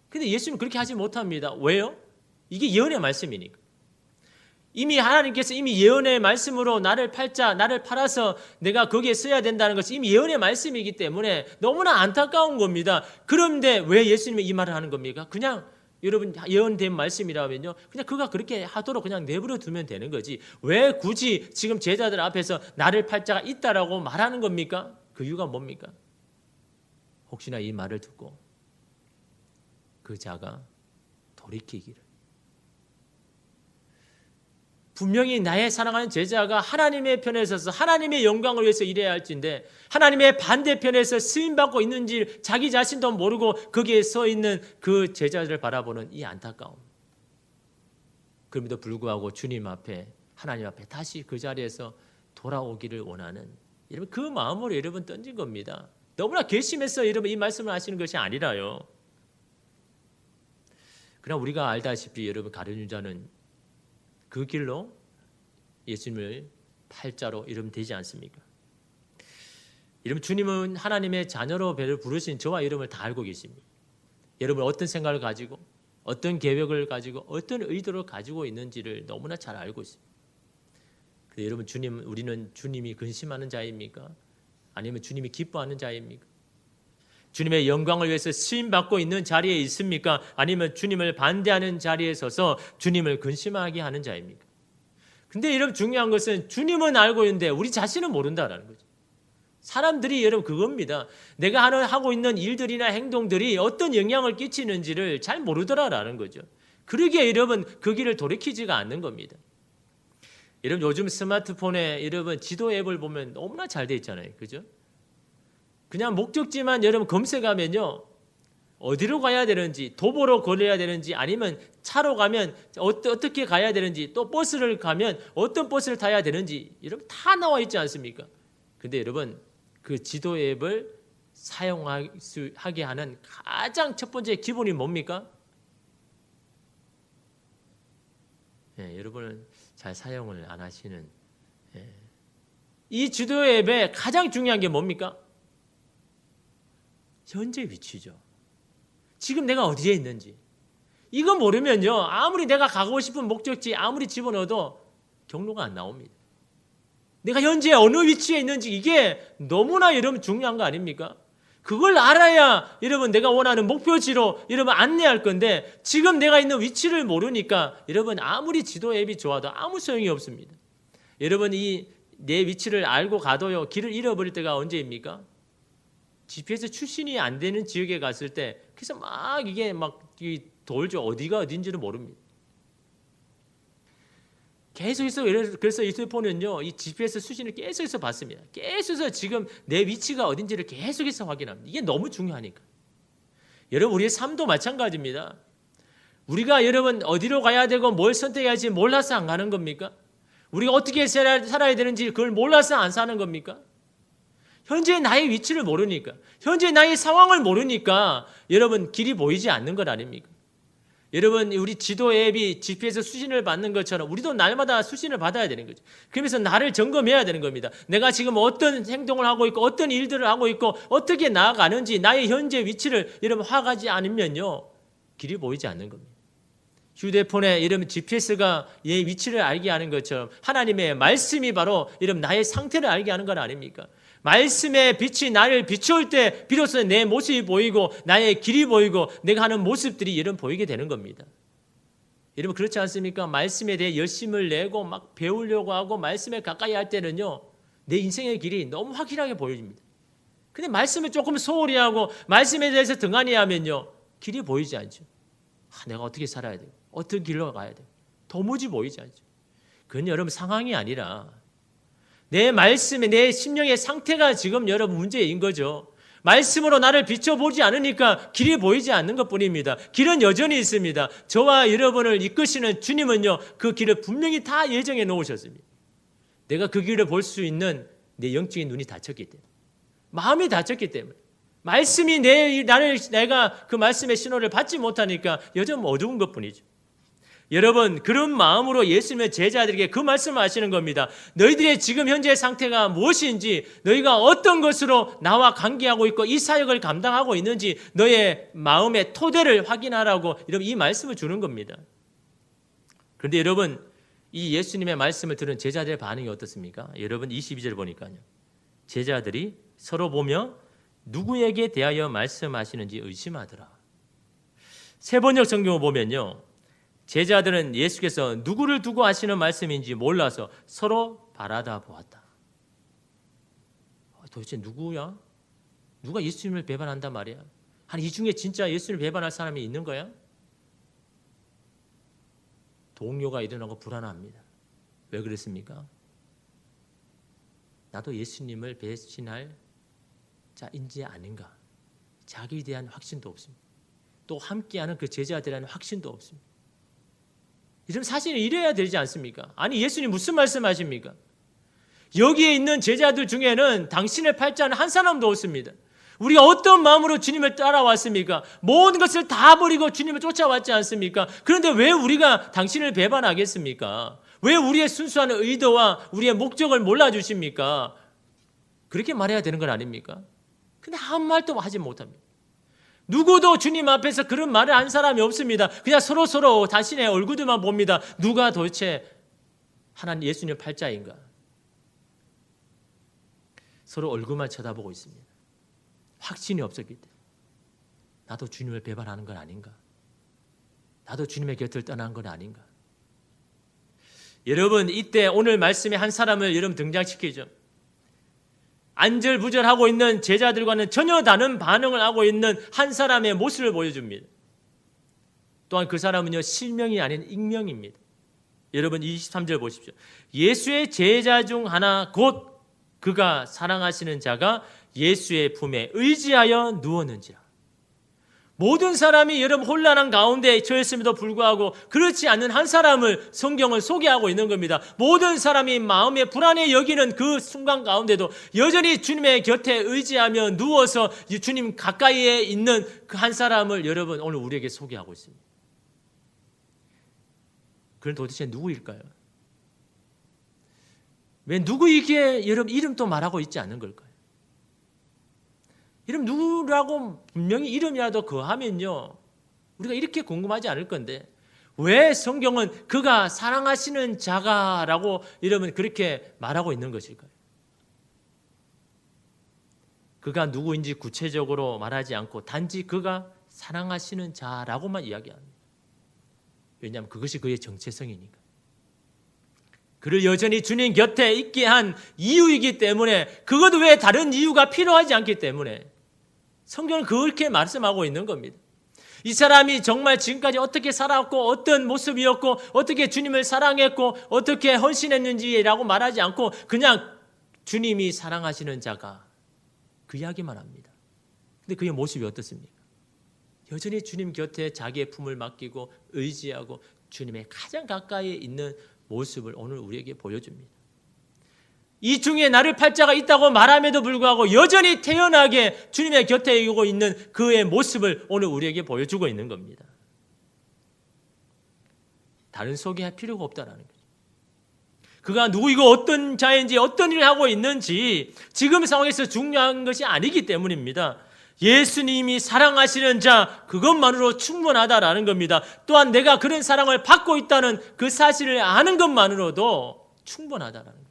근데 예수님은 그렇게 하지 못합니다. 왜요? 이게 예언의 말씀이니까. 이미 하나님께서 이미 예언의 말씀으로 나를 팔아서 내가 거기에 써야 된다는 것이 이미 예언의 말씀이기 때문에 너무나 안타까운 겁니다. 그런데 왜 예수님이 이 말을 하는 겁니까? 그냥 여러분 예언된 말씀이라면요. 그냥 그가 그렇게 하도록 그냥 내버려 두면 되는 거지. 왜 굳이 지금 제자들 앞에서 나를 팔 자가 있다라고 말하는 겁니까? 그 이유가 뭡니까? 혹시나 이 말을 듣고 그 자가 돌이키기를. 분명히 나의 사랑하는 제자가 하나님의 편에 서서 하나님의 영광을 위해서 일해야 할진데 하나님의 반대편에서 쓰임받고 있는지 자기 자신도 모르고 거기에 서 있는 그 제자들을 바라보는 이 안타까움. 그럼에도 불구하고 주님 앞에 하나님 앞에 다시 그 자리에서 돌아오기를 원하는 여러분 그 마음으로 여러분 던진 겁니다. 너무나 괘씸해서 여러분 이 말씀을 하시는 것이 아니라요. 그러나 우리가 알다시피 여러분 가룟 유다는 그 길로 예수님을 팔자로 이러면 되지 않습니까? 여러분 주님은 하나님의 자녀로 배를 부르신 저와 여러분을 다 알고 계십니다. 여러분 어떤 생각을 가지고 어떤 계획을 가지고 어떤 의도를 가지고 있는지를 너무나 잘 알고 있습니다. 근데 여러분 우리는 주님이 근심하는 자입니까? 아니면 주님이 기뻐하는 자입니까? 주님의 영광을 위해서 쓰임받고 있는 자리에 있습니까? 아니면 주님을 반대하는 자리에 서서 주님을 근심하게 하는 자입니까? 근데 여러분 중요한 것은 주님은 알고 있는데 우리 자신은 모른다라는 거죠. 사람들이 여러분 그겁니다. 내가 하고 있는 일들이나 행동들이 어떤 영향을 끼치는지를 잘 모르더라라는 거죠. 그러기에 여러분 그 길을 돌이키지가 않는 겁니다. 여러분 요즘 스마트폰에 여러분 지도 앱을 보면 너무나 잘 돼 있잖아요. 그죠? 그냥 목적지만 여러분 검색하면요. 어디로 가야 되는지, 도보로 걸어야 되는지, 아니면 차로 가면 어떻게 가야 되는지, 또 버스를 가면 어떤 버스를 타야 되는지, 여러분 다 나와 있지 않습니까? 근데 여러분 그 지도 앱을 사용하게 하는 가장 첫 번째 기본이 뭡니까? 여러분은 잘 사용을 안 하시는 이 지도 앱의 가장 중요한 게 뭡니까? 현재 위치죠. 지금 내가 어디에 있는지. 이거 모르면요. 아무리 내가 가고 싶은 목적지 아무리 집어넣어도 경로가 안 나옵니다. 내가 현재 어느 위치에 있는지 이게 너무나 여러분 중요한 거 아닙니까? 그걸 알아야 여러분 내가 원하는 목표지로 여러분 안내할 건데 지금 내가 있는 위치를 모르니까 여러분 아무리 지도 앱이 좋아도 아무 소용이 없습니다. 여러분 이 내 위치를 알고 가도요. 길을 잃어버릴 때가 언제입니까? GPS 출신이 안 되는 지역에 갔을 때 그래서 막 이게 막 돌죠. 어디가 어딘지를 모릅니다. 계속해서 그래서 이 휴대폰은요. 이 GPS 수신을 계속해서 받습니다. 계속해서 지금 내 위치가 어딘지를 계속해서 확인합니다. 이게 너무 중요하니까. 여러분 우리의 삶도 마찬가지입니다. 우리가 여러분 어디로 가야 되고 뭘 선택해야 할지 몰라서 안 가는 겁니까? 우리가 어떻게 살아야 되는지 그걸 몰라서 안 사는 겁니까? 현재 나의 위치를 모르니까, 현재 나의 상황을 모르니까 여러분 길이 보이지 않는 것 아닙니까? 여러분 우리 지도 앱이 GPS 수신을 받는 것처럼 우리도 날마다 수신을 받아야 되는 거죠. 그러면서 나를 점검해야 되는 겁니다. 내가 지금 어떤 행동을 하고 있고 어떤 일들을 하고 있고 어떻게 나아가는지 나의 현재 위치를 여러분 파악하지 않으면요. 길이 보이지 않는 겁니다. 휴대폰에 이러면 GPS가 얘 위치를 알게 하는 것처럼 하나님의 말씀이 바로 이런 나의 상태를 알게 하는 건 아닙니까? 말씀의 빛이 나를 비추올 때 비로소 내 모습이 보이고 나의 길이 보이고 내가 하는 모습들이 이런 보이게 되는 겁니다. 여러분 그렇지 않습니까? 말씀에 대해 열심을 내고 막 배우려고 하고 말씀에 가까이 할 때는요. 내 인생의 길이 너무 확실하게 보여집니다. 근데 말씀을 조금 소홀히 하고 말씀에 대해서 등한히 하면요. 길이 보이지 않죠. 내가 어떻게 살아야 돼요? 어떤 길로 가야 돼요? 도무지 보이지 않죠. 그건 여러분 상황이 아니라 내 말씀에 내 심령의 상태가 지금 여러분 문제인 거죠. 말씀으로 나를 비춰보지 않으니까 길이 보이지 않는 것뿐입니다. 길은 여전히 있습니다. 저와 여러분을 이끄시는 주님은요. 그 길을 분명히 다 예정해 놓으셨습니다. 내가 그 길을 볼 수 있는 내 영적인 눈이 닫혔기 때문에 마음이 닫혔기 때문에 말씀이 내가 그 말씀의 신호를 받지 못하니까 여전히 어두운 것뿐이죠. 여러분, 그런 마음으로 예수님의 제자들에게 그 말씀을 하시는 겁니다. 너희들의 지금 현재 상태가 무엇인지, 너희가 어떤 것으로 나와 관계하고 있고 이 사역을 감당하고 있는지 너의 마음의 토대를 확인하라고 여러분 이 말씀을 주는 겁니다. 그런데 여러분, 이 예수님의 말씀을 들은 제자들의 반응이 어떻습니까? 여러분 22절 보니까요. 제자들이 서로 보며 누구에게 대하여 말씀하시는지 의심하더라. 세번역 성경을 보면요. 제자들은 예수께서 누구를 두고 하시는 말씀인지 몰라서 서로 바라다 보았다. 도대체 누구야? 누가 예수님을 배반한단 말이야? 아니 이 중에 진짜 예수님을 배반할 사람이 있는 거야? 동요가 일어나고 불안합니다. 왜 그랬습니까? 나도 예수님을 배신할 자인지 아닌가? 자기에 대한 확신도 없습니다. 또 함께하는 그 제자들에 대한 확신도 없습니다. 이런 사실은 이래야 되지 않습니까? 아니 예수님 무슨 말씀하십니까? 여기에 있는 제자들 중에는 당신을 팔자는 한 사람도 없습니다. 우리가 어떤 마음으로 주님을 따라왔습니까? 모든 것을 다 버리고 주님을 쫓아왔지 않습니까? 그런데 왜 우리가 당신을 배반하겠습니까? 왜 우리의 순수한 의도와 우리의 목적을 몰라주십니까? 그렇게 말해야 되는 건 아닙니까? 근데 아무 말도 하지 못합니다. 누구도 주님 앞에서 그런 말을 한 사람이 없습니다. 그냥 서로 자신의 얼굴들만 봅니다. 누가 도대체 하나님 예수님 팔자인가? 서로 얼굴만 쳐다보고 있습니다. 확신이 없었기 때문에 나도 주님을 배반하는 건 아닌가? 나도 주님의 곁을 떠난 건 아닌가? 여러분 이때 오늘 말씀에 한 사람을 여러분 등장시키죠. 안절부절하고 있는 제자들과는 전혀 다른 반응을 하고 있는 한 사람의 모습을 보여줍니다. 또한 그 사람은요 실명이 아닌 익명입니다. 여러분 23절 보십시오. 예수의 제자 중 하나 곧 그가 사랑하시는 자가 예수의 품에 의지하여 누웠는지라. 모든 사람이 여러분 혼란한 가운데 처했음에도 불구하고 그렇지 않은 한 사람을 성경을 소개하고 있는 겁니다. 모든 사람이 마음에 불안해 여기는 그 순간 가운데도 여전히 주님의 곁에 의지하며 누워서 주님 가까이에 있는 그 한 사람을 여러분 오늘 우리에게 소개하고 있습니다. 그는 도대체 누구일까요? 왜 누구이기에 여러분 이름도 말하고 있지 않는 걸까요? 이름 누구라고 분명히 이름이라도 거하면요 우리가 이렇게 궁금하지 않을 건데 왜 성경은 그가 사랑하시는 자가라고 여러분 그렇게 말하고 있는 것일까요? 그가 누구인지 구체적으로 말하지 않고 단지 그가 사랑하시는 자라고만 이야기합니다. 왜냐하면 그것이 그의 정체성이니까. 그를 여전히 주님 곁에 있게 한 이유이기 때문에 그것도 왜 다른 이유가 필요하지 않기 때문에 성경은 그렇게 말씀하고 있는 겁니다. 이 사람이 정말 지금까지 어떻게 살아왔고 어떤 모습이었고 어떻게 주님을 사랑했고 어떻게 헌신했는지라고 말하지 않고 그냥 주님이 사랑하시는 자가 그 이야기만 합니다. 근데 그의 모습이 어떻습니까? 여전히 주님 곁에 자기의 품을 맡기고 의지하고 주님의 가장 가까이에 있는 모습을 오늘 우리에게 보여줍니다. 이 중에 나를 팔 자가 있다고 말함에도 불구하고 여전히 태연하게 주님의 곁에 있고 있는 그의 모습을 오늘 우리에게 보여주고 있는 겁니다. 다른 소개할 필요가 없다라는 거죠. 그가 누구이고 어떤 자인지 어떤 일을 하고 있는지 지금 상황에서 중요한 것이 아니기 때문입니다. 예수님이 사랑하시는 자 그것만으로 충분하다라는 겁니다. 또한 내가 그런 사랑을 받고 있다는 그 사실을 아는 것만으로도 충분하다라는 거죠.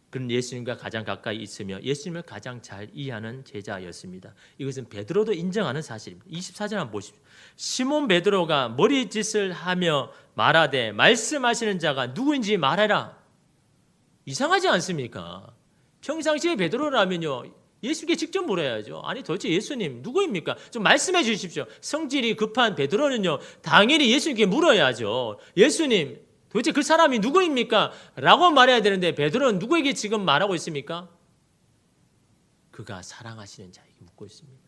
그는 예수님과 가장 가까이 있으며 예수님을 가장 잘 이해하는 제자였습니다. 이것은 베드로도 인정하는 사실입니다. 24절 한번 보십시오. 시몬 베드로가 머리짓을 하며 말하되 말씀하시는 자가 누구인지 말해라. 이상하지 않습니까? 평상시에 베드로라면요 예수님께 직접 물어야죠. 아니 도대체 예수님 누구입니까? 좀 말씀해 주십시오. 성질이 급한 베드로는요 당연히 예수님께 물어야죠. 예수님 도대체 그 사람이 누구입니까? 라고 말해야 되는데 베드로는 누구에게 지금 말하고 있습니까? 그가 사랑하시는 자에게 묻고 있습니다.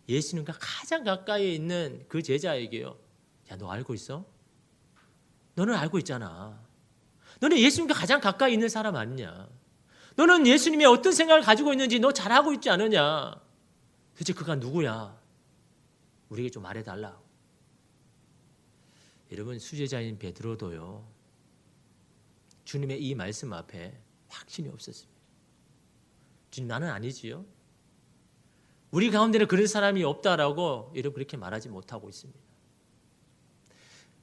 예수님과 가장 가까이 있는 그 제자에게요. 야, 너 알고 있어? 너는 알고 있잖아. 너는 예수님과 가장 가까이 있는 사람 아니냐? 너는 예수님이 어떤 생각을 가지고 있는지 너 잘 알고 있지 않느냐? 도대체 그가 누구야? 우리에게 좀 말해달라. 여러분 수제자인 베드로도요. 주님의 이 말씀 앞에 확신이 없었습니다. 주님 나는 아니지요. 우리 가운데는 그런 사람이 없다라고 여러분 그렇게 말하지 못하고 있습니다.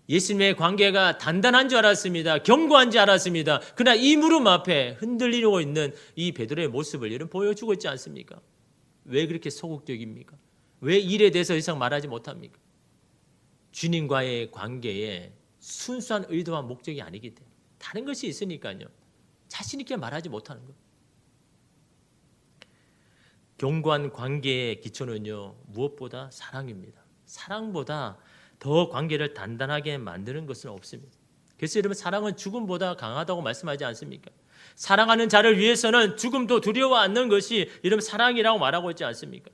예수님의 관계가 단단한 줄 알았습니다. 견고한 줄 알았습니다. 그러나 이 물음 앞에 흔들리고 있는 이 베드로의 모습을 여러분 보여주고 있지 않습니까? 왜 그렇게 소극적입니까? 왜 일에 대해서 이상 말하지 못합니까? 주님과의 관계에 순수한 의도와 목적이 아니기 때문에 다른 것이 있으니까요. 자신 있게 말하지 못하는 것. 견고한 관계의 기초는요. 무엇보다 사랑입니다. 사랑보다 더 관계를 단단하게 만드는 것은 없습니다. 그래서 여러분 사랑은 죽음보다 강하다고 말씀하지 않습니까? 사랑하는 자를 위해서는 죽음도 두려워 않는 것이 여러분 사랑이라고 말하고 있지 않습니까?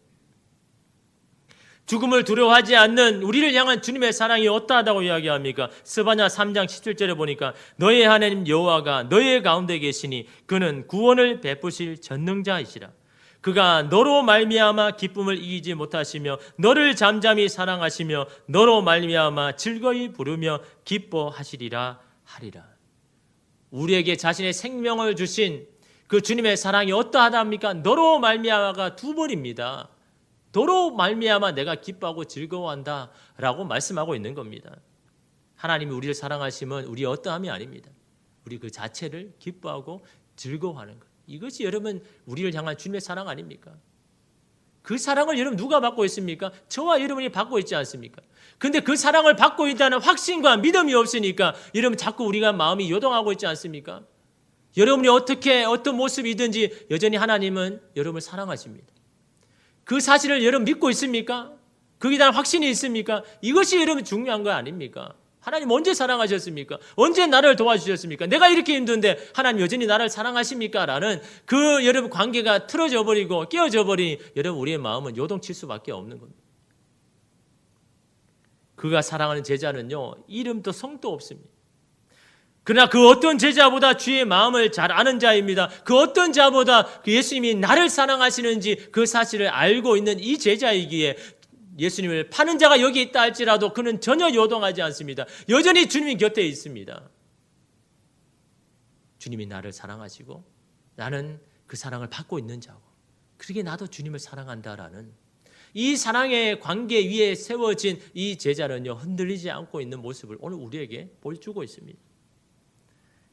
죽음을 두려워하지 않는 우리를 향한 주님의 사랑이 어떠하다고 이야기합니까? 스바냐 3장 17절에 보니까 너의 하나님 여호와가 너의 가운데 계시니 그는 구원을 베푸실 전능자이시라. 그가 너로 말미암아 기쁨을 이기지 못하시며 너를 잠잠히 사랑하시며 너로 말미암아 즐거이 부르며 기뻐하시리라 하리라. 우리에게 자신의 생명을 주신 그 주님의 사랑이 어떠하답니까? 너로 말미암아가 두 번입니다. 너로 말미암아 내가 기뻐하고 즐거워한다라고 말씀하고 있는 겁니다. 하나님이 우리를 사랑하시면 우리의 어떠함이 아닙니다. 우리 그 자체를 기뻐하고 즐거워하는 것. 이것이 여러분 우리를 향한 주님의 사랑 아닙니까? 그 사랑을 여러분 누가 받고 있습니까? 저와 여러분이 받고 있지 않습니까? 근데 그 사랑을 받고 있다는 확신과 믿음이 없으니까 여러분 자꾸 우리가 마음이 요동하고 있지 않습니까? 여러분이 어떤 모습이든지 여전히 하나님은 여러분을 사랑하십니다. 그 사실을 여러분 믿고 있습니까? 거기에 대한 확신이 있습니까? 이것이 여러분 중요한 거 아닙니까? 하나님 언제 사랑하셨습니까? 언제 나를 도와주셨습니까? 내가 이렇게 힘든데 하나님 여전히 나를 사랑하십니까? 라는 그 여러분 관계가 틀어져 버리고 깨어져 버리니 여러분 우리의 마음은 요동칠 수밖에 없는 겁니다. 그가 사랑하는 제자는요 이름도 성도 없습니다. 그러나 그 어떤 제자보다 주의 마음을 잘 아는 자입니다. 그 어떤 자보다 그 예수님이 나를 사랑하시는지 그 사실을 알고 있는 이 제자이기에 예수님을 파는 자가 여기 있다 할지라도 그는 전혀 요동하지 않습니다. 여전히 주님 곁에 있습니다. 주님이 나를 사랑하시고 나는 그 사랑을 받고 있는 자고 그러게 나도 주님을 사랑한다라는 이 사랑의 관계 위에 세워진 이 제자는요 흔들리지 않고 있는 모습을 오늘 우리에게 보여주고 있습니다.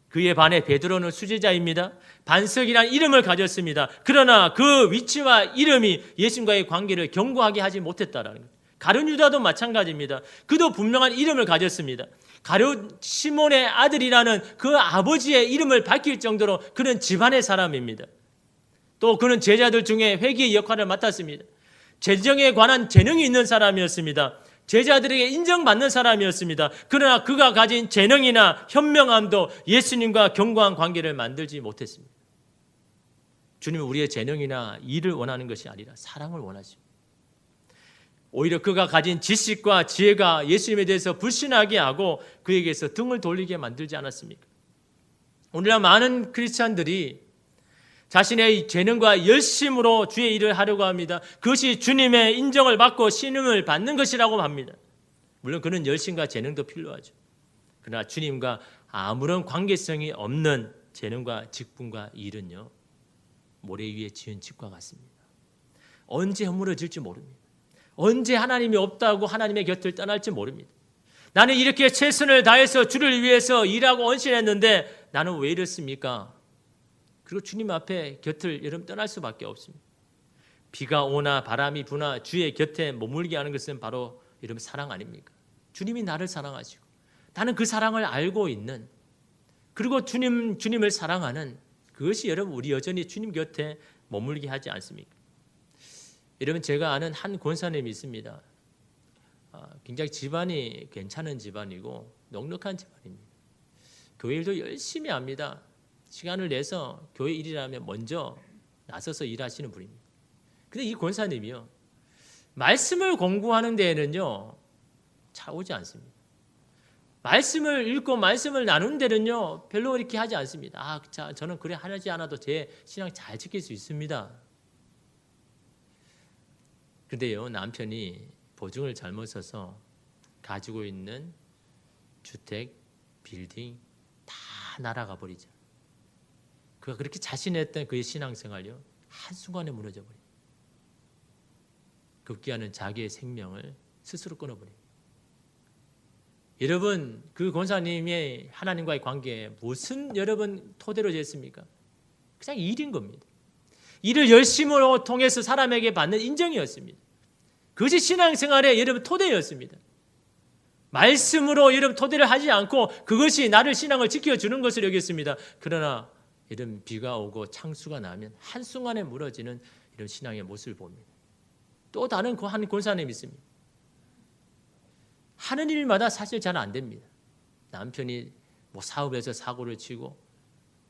그에 반해 베드로는 수제자입니다. 반석이라는 이름을 가졌습니다. 그러나 그 위치와 이름이 예수님과의 관계를 견고하게 하지 못했다라는 것. 가룟 유다도 마찬가지입니다. 그도 분명한 이름을 가졌습니다. 가룟 시몬의 아들이라는 그 아버지의 이름을 밝힐 정도로 그는 집안의 사람입니다. 또 그는 제자들 중에 회개의 역할을 맡았습니다. 재정에 관한 재능이 있는 사람이었습니다. 제자들에게 인정받는 사람이었습니다. 그러나 그가 가진 재능이나 현명함도 예수님과 견고한 관계를 만들지 못했습니다. 주님은 우리의 재능이나 일을 원하는 것이 아니라 사랑을 원하십니다. 오히려 그가 가진 지식과 지혜가 예수님에 대해서 불신하게 하고 그에게서 등을 돌리게 만들지 않았습니까? 오늘날 많은 크리스찬들이 자신의 재능과 열심으로 주의 일을 하려고 합니다. 그것이 주님의 인정을 받고 신임을 받는 것이라고 합니다. 물론 그런 열심과 재능도 필요하죠. 그러나 주님과 아무런 관계성이 없는 재능과 직분과 일은요 모래 위에 지은 집과 같습니다. 언제 허물어질지 모릅니다. 언제 하나님이 없다고 하나님의 곁을 떠날지 모릅니다. 나는 이렇게 최선을 다해서 주를 위해서 일하고 헌신했는데 나는 왜 이렇습니까? 그리고 주님 앞에 곁을 여러분 떠날 수밖에 없습니다. 비가 오나 바람이 부나 주의 곁에 머물게 하는 것은 바로 여러분 사랑 아닙니까? 주님이 나를 사랑하시고 나는 그 사랑을 알고 있는 그리고 주님을 사랑하는 그것이 여러분 우리 여전히 주님 곁에 머물게 하지 않습니까? 여러분 제가 아는 한 권사님이 있습니다. 굉장히 집안이 괜찮은 집안이고 넉넉한 집안입니다. 교회 일도 열심히 합니다. 시간을 내서 교회 일이라면 먼저 나서서 일하시는 분입니다. 근데 이 권사님이요 말씀을 공부하는 데에는요 잘 오지 않습니다. 말씀을 읽고 말씀을 나누는 데는요 별로 이렇게 하지 않습니다. 저는 그래 하지 않아도 제 신앙 잘 지킬 수 있습니다. 그런데요 남편이 보증을 잘못 써서 가지고 있는 주택, 빌딩 다 날아가 버리죠. 그가 그렇게 자신했던 그의 신앙생활요 한순간에 무너져 버려요. 급기야는 자기의 생명을 스스로 끊어버려요. 여러분, 그 권사님의 하나님과의 관계에 무슨 여러분 토대로 됐습니까? 그냥 일인 겁니다. 일을 열심으로 통해서 사람에게 받는 인정이었습니다. 그것이 신앙생활의 여러분 토대였습니다. 말씀으로 여러분 토대를 하지 않고 그것이 나를 신앙을 지켜주는 것을 여겼습니다. 그러나 이런 비가 오고 창수가 나면 한순간에 무너지는 이런 신앙의 모습을 봅니다. 또 다른 한 권사님이 있습니다. 하는 일마다 사실 잘 안 됩니다. 남편이 뭐 사업에서 사고를 치고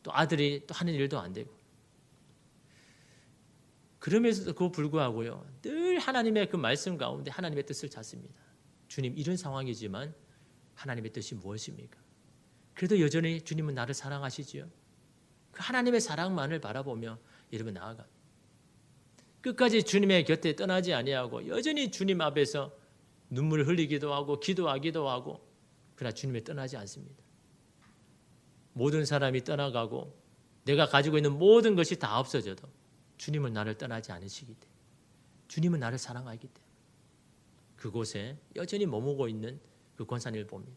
또 아들이 또 하는 일도 안 되고 그럼에도 불구하고요 늘 하나님의 그 말씀 가운데 하나님의 뜻을 찾습니다. 주님 이런 상황이지만 하나님의 뜻이 무엇입니까? 그래도 여전히 주님은 나를 사랑하시지요. 그 하나님의 사랑만을 바라보며 여러분 나아갑니다. 끝까지 주님의 곁에 떠나지 아니하고 여전히 주님 앞에서 눈물을 흘리기도 하고 기도하기도 하고 그러나 주님을 떠나지 않습니다. 모든 사람이 떠나가고 내가 가지고 있는 모든 것이 다 없어져도 주님은 나를 떠나지 않으시기 때문에 주님은 나를 사랑하기 때문에 그곳에 여전히 머무고 있는 그 권사님을 봅니다.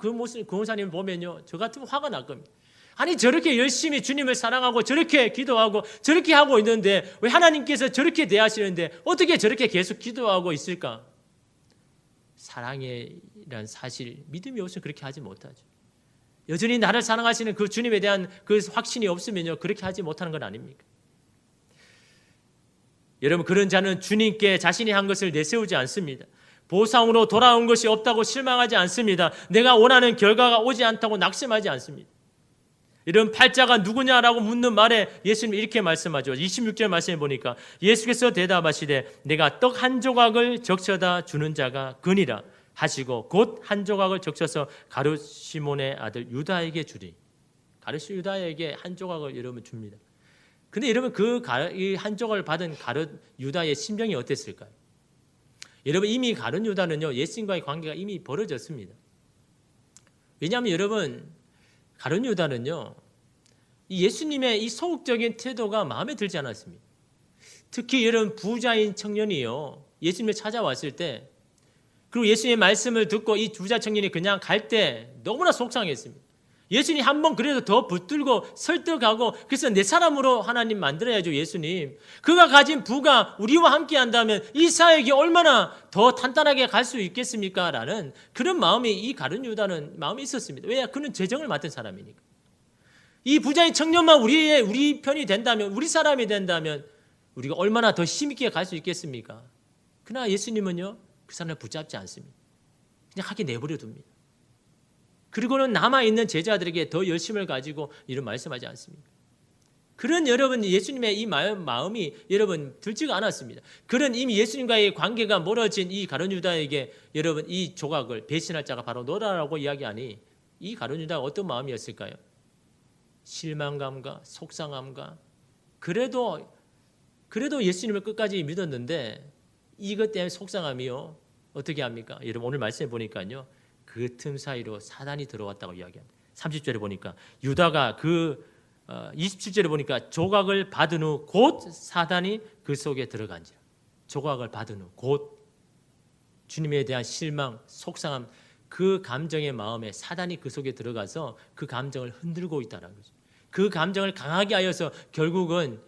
그 모습, 그 권사님을 보면요 저 같으면 화가 날 겁니다. 아니 저렇게 열심히 주님을 사랑하고 저렇게 기도하고 저렇게 하고 있는데 왜 하나님께서 저렇게 대하시는데 어떻게 저렇게 계속 기도하고 있을까? 사랑이란 사실 믿음이 없으면 그렇게 하지 못하죠. 여전히 나를 사랑하시는 그 주님에 대한 그 확신이 없으면요 그렇게 하지 못하는 건 아닙니까? 여러분 그런 자는 주님께 자신이 한 것을 내세우지 않습니다. 보상으로 돌아온 것이 없다고 실망하지 않습니다. 내가 원하는 결과가 오지 않다고 낙심하지 않습니다. 이런 팔자가 누구냐라고 묻는 말에 예수님이 이렇게 말씀하죠. 26절 말씀해 보니까 예수께서 대답하시되 내가 떡 한 조각을 적셔다 주는 자가 그니라 하시고 곧 한 조각을 적셔서 가룟 시몬의 아들 유다에게 주리. 가룟 유다에게 한 조각을 여러분 줍니다. 근데 여러분 이 한 조각을 받은 가룟 유다의 심정이 어땠을까요? 여러분 이미 가룟 유다는요 예수님과의 관계가 이미 벌어졌습니다. 왜냐하면 여러분 가룟 유다는요 이 예수님의 이 소극적인 태도가 마음에 들지 않았습니다. 특히 이런 부자인 청년이요 예수님을 찾아왔을 때 그리고 예수님의 말씀을 듣고 이 부자 청년이 그냥 갈 때 너무나 속상했습니다. 예수님 한번 그래도 더 붙들고 설득하고 그래서 내 사람으로 하나님 만들어야죠. 예수님 그가 가진 부가 우리와 함께 한다면 이 사역이 얼마나 더 탄탄하게 갈 수 있겠습니까? 라는 그런 마음이 이 가룟 유다는 마음이 있었습니다. 왜? 그는 재정을 맡은 사람이니까. 이 부자인 청년만 우리 편이 된다면 우리 사람이 된다면 우리가 얼마나 더 힘있게 갈 수 있겠습니까? 그러나 예수님은요 그 사람을 붙잡지 않습니다. 그냥 하게 내버려 둡니다. 그리고는 남아있는 제자들에게 더 열심을 가지고 이런 말씀하지 않습니까? 그런 여러분 예수님의 이 마음이 여러분 들지가 않았습니다. 그런 이미 예수님과의 관계가 멀어진 이 가룟 유다에게 여러분 이 조각을 배신할 자가 바로 너라라고 이야기하니 이 가룟 유다가 어떤 마음이었을까요? 실망감과 속상함과 그래도 예수님을 끝까지 믿었는데 이것 때문에 속상함이요 어떻게 합니까? 여러분 오늘 말씀해 보니까요 그 틈 사이로 사단이 들어왔다고 이야기합니다. 30절에 보니까 유다가 27절에 보니까 조각을 받은 후 곧 사단이 그 속에 들어간지라. 조각을 받은 후 곧 주님에 대한 실망, 속상함 그 감정의 마음에 사단이 그 속에 들어가서 그 감정을 흔들고 있다는 거죠. 그 감정을 강하게 하여서 결국은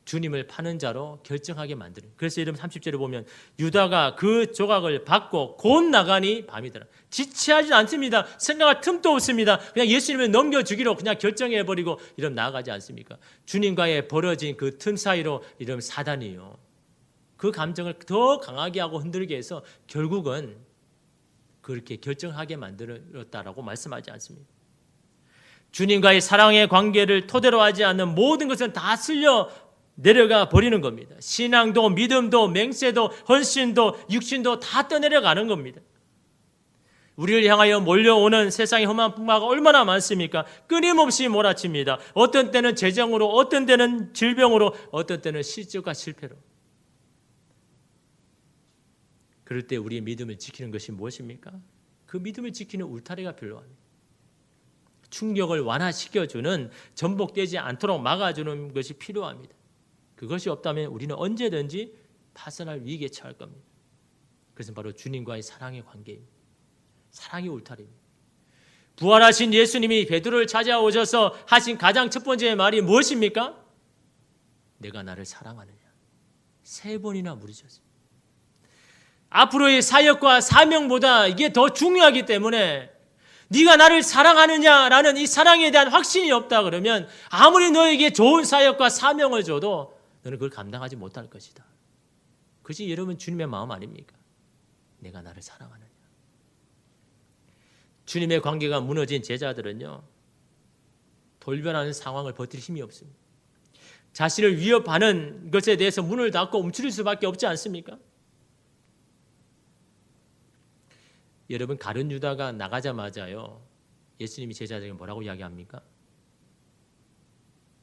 주님을 파는 자로 결정하게 만드는. 그래서 여러분 30절에 보면 유다가 그 조각을 받고 곧 나가니 밤이더라. 지체하지 않습니다. 생각할 틈도 없습니다. 그냥 예수님을 넘겨주기로 그냥 결정해버리고 이러면 나아가지 않습니까? 주님과의 벌어진 그 틈 사이로 이러면 사단이요 그 감정을 더 강하게 하고 흔들게 해서 결국은 그렇게 결정하게 만들었다라고 말씀하지 않습니다. 주님과의 사랑의 관계를 토대로 하지 않는 모든 것은 다 쓸려 내려가 버리는 겁니다. 신앙도 믿음도 맹세도 헌신도 육신도 다 떠내려가는 겁니다. 우리를 향하여 몰려오는 세상의 험한 풍파가 얼마나 많습니까? 끊임없이 몰아칩니다. 어떤 때는 재정으로, 어떤 때는 질병으로, 어떤 때는 실적과 실패로. 그럴 때 우리의 믿음을 지키는 것이 무엇입니까? 그 믿음을 지키는 울타리가 필요합니다. 충격을 완화시켜주는, 전복되지 않도록 막아주는 것이 필요합니다. 그것이 없다면 우리는 언제든지 파산할 위기에 처할 겁니다. 그것은 바로 주님과의 사랑의 관계입니다. 사랑의 울타리입니다. 부활하신 예수님이 베드로를 찾아오셔서 하신 가장 첫 번째 말이 무엇입니까? 내가 나를 사랑하느냐. 3번이나 물으셨습니다. 앞으로의 사역과 사명보다 이게 더 중요하기 때문에 네가 나를 사랑하느냐라는 이 사랑에 대한 확신이 없다 그러면 아무리 너에게 좋은 사역과 사명을 줘도 너는 그걸 감당하지 못할 것이다. 그것이 여러분 주님의 마음 아닙니까? 내가 나를 사랑하느냐. 주님의 관계가 무너진 제자들은요, 돌변하는 상황을 버틸 힘이 없습니다. 자신을 위협하는 것에 대해서 문을 닫고 움츠릴 수밖에 없지 않습니까? 여러분, 가룟 유다가 나가자마자요, 예수님이 제자들에게 뭐라고 이야기합니까?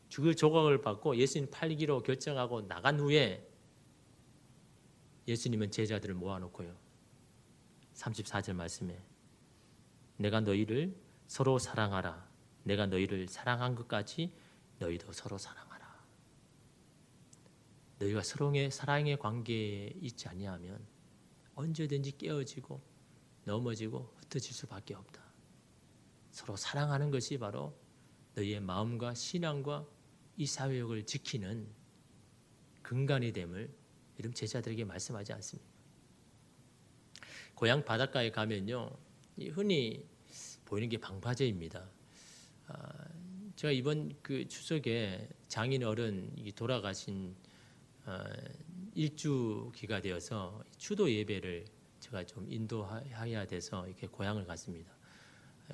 죽을 조각을 받고 예수님 팔기로 결정하고 나간 후에 예수님은 제자들을 모아놓고요, 34절 말씀에 내가 너희를 서로 사랑하라. 내가 너희를 사랑한 것 같이 너희도 서로 사랑하라. 너희가 서로의 사랑의 관계에 있지 아니하면 언제든지 깨어지고 넘어지고 흩어질 수밖에 없다. 서로 사랑하는 것이 바로 너희의 마음과 신앙과 이 사회역을 지키는 근간이 됨을 이런 제자들에게 말씀하지 않습니까? 고향 바닷가에 가면요, 흔히 보이는 게 방파제입니다. 제가 이번 그 추석에 장인 어른이 돌아가신 일주기가 되어서 추도 예배를 제가 좀 인도해야 돼서 이렇게 고향을 갔습니다.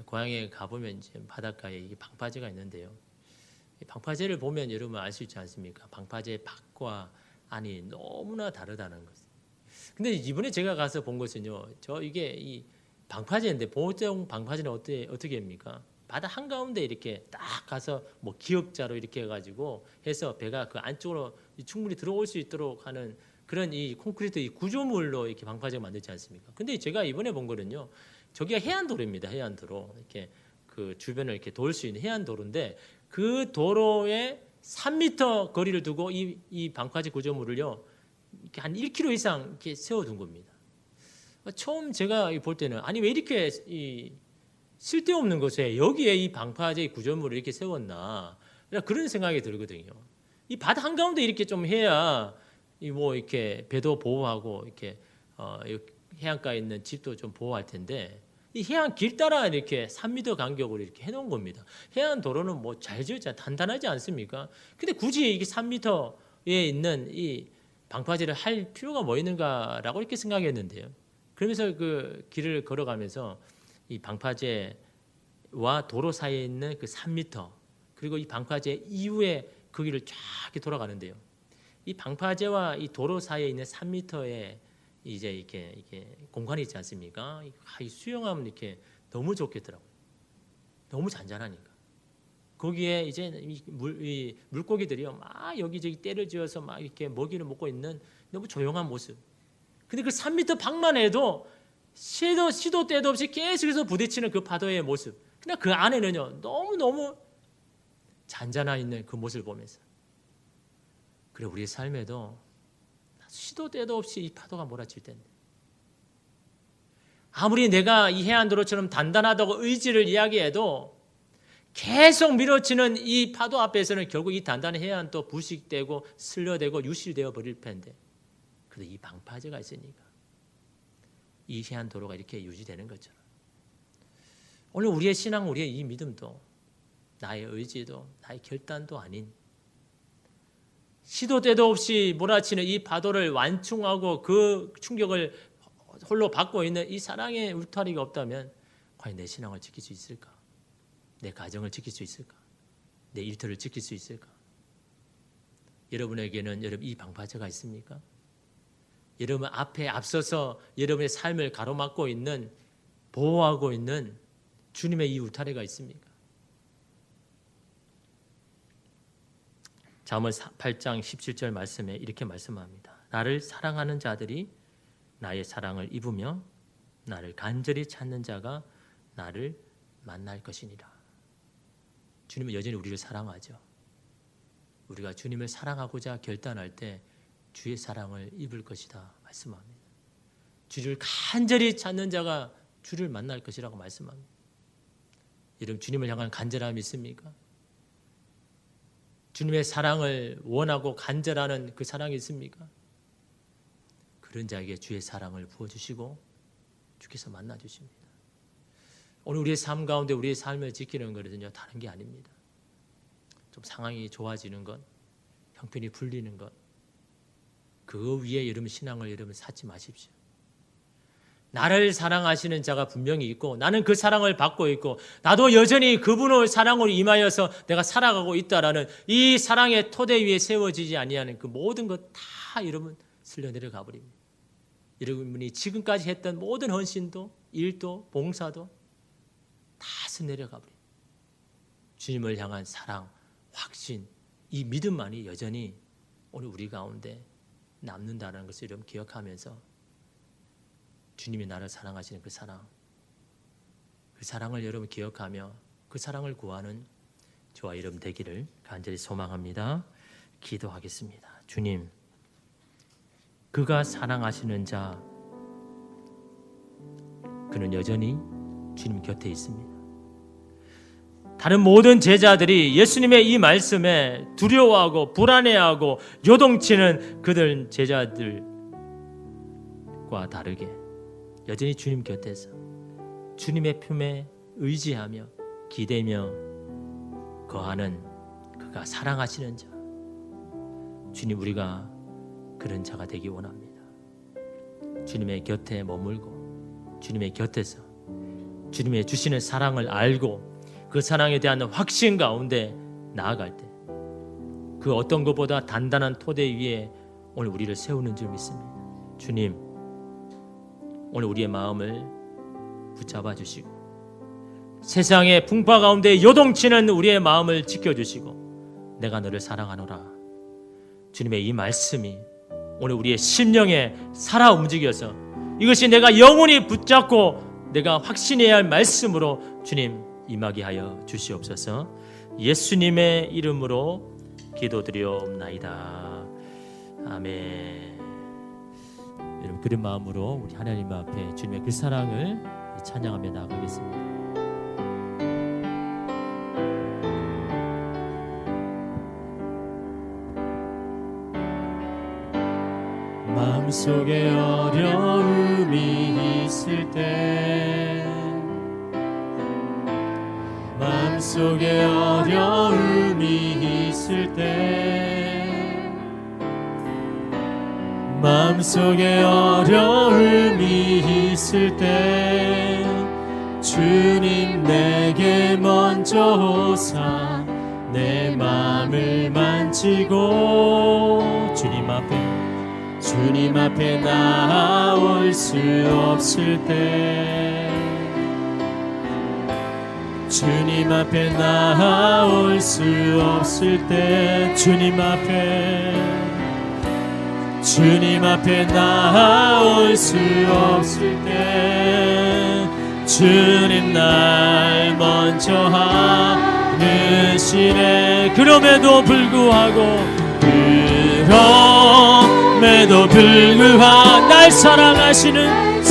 고향에 가보면 이제 바닷가에 이게 방파제가 있는데요. 이 방파제를 보면 여러분 알 수 있지 않습니까? 방파제 밖과 안이 너무나 다르다는 것. 근데 이번에 제가 가서 본 것은요, 이게 이 방파제인데 보통 방파제는 어떻게 합니까? 바다 한가운데 이렇게 딱 가서 뭐 기역자로 이렇게 해가지고 해서 배가 그 안쪽으로 충분히 들어올 수 있도록 하는 그런 이 콘크리트 이 구조물로 이렇게 방파제가 만들지 않습니까? 근데 제가 이번에 본 거는요, 저기가 해안도로입니다. 해안도로. 이렇게 그 주변을 이렇게 돌 수 있는 해안도로인데 그 도로에 3m 거리를 두고 이 방파제 구조물을요, 이렇게 한 1km 이상 이렇게 세워둔 겁니다. 처음 제가 볼 때는 아니 왜 이렇게 이 쓸데없는 곳에 여기에 이 방파제 구조물을 이렇게 세웠나 그런 생각이 들거든요. 이 바다 한가운데 이렇게 좀 해야 뭐 이렇게 배도 보호하고 이렇게 해안가에 있는 집도 좀 보호할 텐데 이 해안 길 따라 이렇게 3m 간격으로 이렇게 해놓은 겁니다. 해안 도로는 뭐 잘 지었잖아요. 단단하지 않습니까? 근데 굳이 이게 3m에 있는 이 방파제를 할 필요가 뭐 있는가라고 이렇게 생각했는데요. 그러면서 그 길을 걸어가면서 이 방파제와 도로 사이에 있는 그 3m 그리고 이 방파제 이후에 그 길을 쫙 이렇게 돌아가는데요. 이 방파제와 이 도로 사이에 있는 3m에 이제 이렇게 공간이 있지 않습니까? 이 수영하면 이렇게 너무 좋겠더라고요. 너무 잔잔하니까. 거기에 이제 이 물고기들이요, 막 여기저기 때를 지어서 막 이렇게 먹이를 먹고 있는 너무 조용한 모습. 근데 그 3m 밖만 해도 시도 때도 없이 계속해서 부딪히는 그 파도의 모습. 그냥 그 안에는요, 너무너무 잔잔하 있는 그 모습을 보면서. 그래, 우리의 삶에도 시도 때도 없이 이 파도가 몰아칠 텐데. 아무리 내가 이 해안도로처럼 단단하다고 의지를 이야기해도 계속 밀어치는 이 파도 앞에서는 결국 이 단단한 해안도 부식되고 슬려되고 유실되어 버릴 텐데. 그래도 이 방파제가 있으니까 이 해안도로가 이렇게 유지되는 것처럼 오늘 우리의 신앙, 우리의 이 믿음도 나의 의지도 나의 결단도 아닌 시도 때도 없이 몰아치는 이 파도를 완충하고 그 충격을 홀로 받고 있는 이 사랑의 울타리가 없다면 과연 내 신앙을 지킬 수 있을까? 내 가정을 지킬 수 있을까? 내 일터를 지킬 수 있을까? 여러분에게는 여러분 이 방파제가 있습니까? 여러분 앞에 앞서서 여러분의 삶을 가로막고 있는, 보호하고 있는 주님의 이 울타리가 있습니까? 잠언 8장 17절 말씀에 이렇게 말씀합니다. 나를 사랑하는 자들이 나의 사랑을 입으며 나를 간절히 찾는 자가 나를 만날 것이니라. 주님은 여전히 우리를 사랑하죠. 우리가 주님을 사랑하고자 결단할 때 주의 사랑을 입을 것이다 말씀합니다. 주를 간절히 찾는 자가 주를 만날 것이라고 말씀합니다. 여러분, 주님을 향한 간절함이 있습니까? 주님의 사랑을 원하고 간절하는 그 사랑이 있습니까? 그런 자에게 주의 사랑을 부어주시고 주께서 만나주십니다. 오늘 우리의 삶 가운데 우리의 삶을 지키는 것은요, 다른 게 아닙니다. 좀 상황이 좋아지는 것, 형편이 풀리는 것, 그 위에 여러분 신앙을 여러분 쌓지 마십시오. 나를 사랑하시는 자가 분명히 있고 나는 그 사랑을 받고 있고 나도 여전히 그분의 사랑으로 임하여서 내가 살아가고 있다라는 이 사랑의 토대 위에 세워지지 아니하는 그 모든 것 다 여러분 슬려내려가 버립니다. 여러분이 지금까지 했던 모든 헌신도 일도 봉사도 다 스내려가 버립니다. 주님을 향한 사랑, 확신, 이 믿음만이 여전히 오늘 우리 가운데 남는다는 것을 여러분 기억하면서 주님이 나를 사랑하시는 그 사랑을 여러분 기억하며 그 사랑을 구하는 저와 여러분 되기를 간절히 소망합니다. 기도하겠습니다. 주님, 그가 사랑하시는 자, 그는 여전히 주님 곁에 있습니다. 다른 모든 제자들이 예수님의 이 말씀에 두려워하고 불안해하고 요동치는 그들 제자들과 다르게 여전히 주님 곁에서 주님의 품에 의지하며 기대며 거하는 그가 사랑하시는 자, 주님, 우리가 그런 자가 되기 원합니다. 주님의 곁에 머물고 주님의 곁에서 주님의 주시는 사랑을 알고 그 사랑에 대한 확신 가운데 나아갈 때 그 어떤 것보다 단단한 토대 위에 오늘 우리를 세우는 줄 믿습니다. 주님, 오늘 우리의 마음을 붙잡아 주시고 세상의 풍파 가운데 요동치는 우리의 마음을 지켜주시고 내가 너를 사랑하노라. 주님의 이 말씀이 오늘 우리의 심령에 살아 움직여서 이것이 내가 영원히 붙잡고 내가 확신해야 할 말씀으로 주님 임하게 하여 주시옵소서. 예수님의 이름으로 기도드리옵나이다. 아멘. 여러분, 그런 마음으로 우리 하나님 앞에 주님의 그 사랑을 찬양하며 나아가겠습니다. 마음속에 어려움이 있을 때, 마음속에 어려움이 있을 때, 마음속에 어려움이 있을 때 주님 내게 먼저 오사 내 마음을 만지고 주님 앞에 나올 수 없을 때, 주님 앞에 나올 수 없을 때, 주님 앞에 나올 수 없을 때 주님 날 먼저 하시네. 그럼에도 불구하고 날 사랑하시는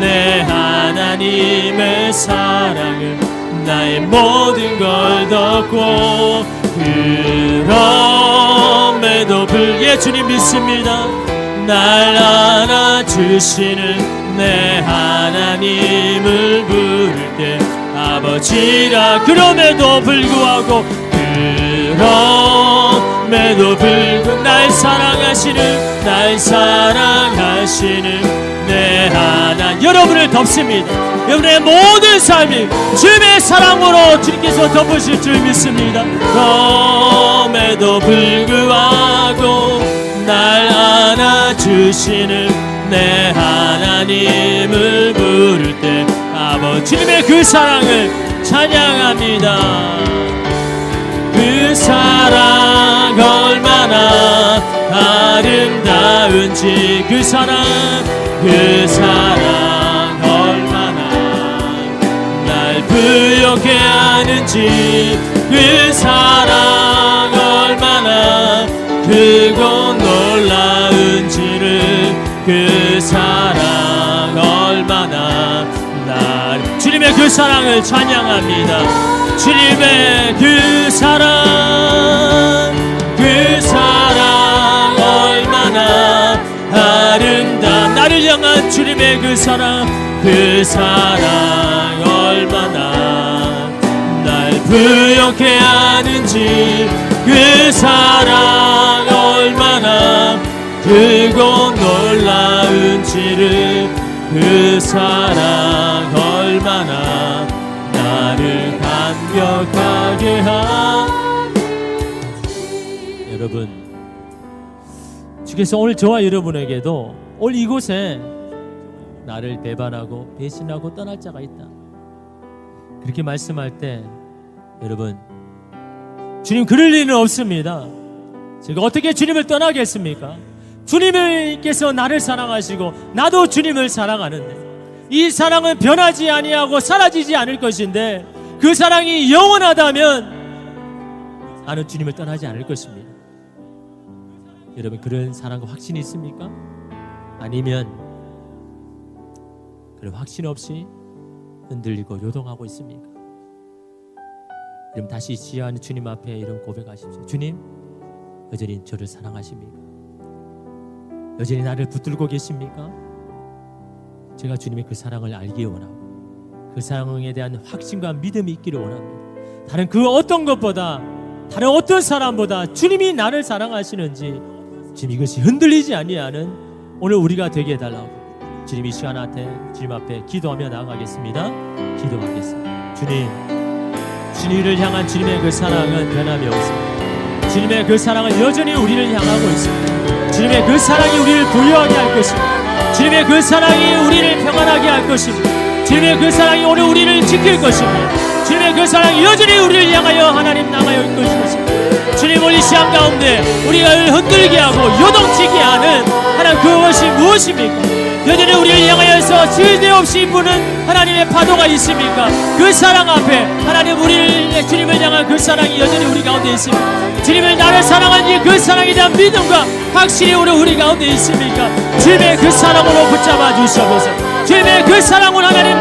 내 하나님의 사랑을 나의 모든 걸 덮고 그럼에도 주님 믿습니다. 날 안아주시는 내 하나님을 부를 때 아버지라. 그럼에도 불구하고 날 사랑하시는 내 하나님, 여러분을 덮습니다. 여러분의 모든 삶이 주님의 사랑으로 주님께서 덮으실 줄 믿습니다. 그럼에도 불구하고 날 안아주시는 내 하나님을 부를 때 아버지님의 그 사랑을 찬양합니다. 그 사랑 얼마나 아름다운지, 그 사랑 그 사랑 얼마나 날 부욕해 하는지 그 사랑 얼마나 크고 놀라운지를 그 사랑 얼마나 날 주님의 그 사랑을 찬양합니다. 주님의 그 사랑 얼마나 아름다운 나를 향한 주님의 그 사랑 얼마나 날 부욕해 하는지 그 사랑 얼마나 크고 놀라운지를 그 사랑 얼마나 나를 감격하게 하는지. 여러분, 주께서 오늘 저와 여러분에게도 오늘 이곳에 나를 배반하고 배신하고 떠날 자가 있다 그렇게 말씀할 때 여러분, 주님 그럴 리는 없습니다. 제가 어떻게 주님을 떠나겠습니까? 주님께서 나를 사랑하시고 나도 주님을 사랑하는데 이 사랑은 변하지 아니하고 사라지지 않을 것인데 그 사랑이 영원하다면 나는 주님을 떠나지 않을 것입니다. 여러분, 그런 사랑과 확신이 있습니까? 아니면 그런 확신 없이 흔들리고 요동하고 있습니까? 여러분, 다시 지혜하는 주님 앞에 이런 고백하십시오. 주님, 여전히 저를 사랑하십니까? 여전히 나를 붙들고 계십니까? 제가 주님의 그 사랑을 알기 원하고 그 사랑에 대한 확신과 믿음이 있기를 원합니다. 다른 그 어떤 것보다, 다른 어떤 사람보다 주님이 나를 사랑하시는지 지금 이것이 흔들리지 아니하는 오늘 우리가 되게 해달라고 주님 이 시간 주님 앞에 기도하며 나아가겠습니다. 기도하겠습니다. 주님을 향한 주님의 그 사랑은 변함이 없습니다. 주님의 그 사랑은 여전히 우리를 향하고 있습니다. 주님의 그 사랑이 우리를 부유하게 할 것입니다. 주님의 그 사랑이 우리를 평안하게 할 것입니다. 주님의 그 사랑이 오늘 우리를 지킬 것입니다. 주님의 그 사랑이 여전히 우리를 향하여 하나님 나가여 있을 것입니다. 주님, 우리 시간 가운데 우리가 흔들게 하고 요동치게 하는 하나님 그것이 무엇입니까? 여전히 우리를 향하여서 쓸데없이 부는 하나님의 파도가 있습니까? 그 사랑 앞에 하나님 주님을 향한 그 사랑이 여전히 우리 가운데 있습니까? 주님을 나를 사랑하니 그 사랑에 대한 믿음과 확신이 우리 가운데 있습니까? 주님의 그 사랑으로 붙잡아 주시옵소서. 주님의 그 사랑으로 나를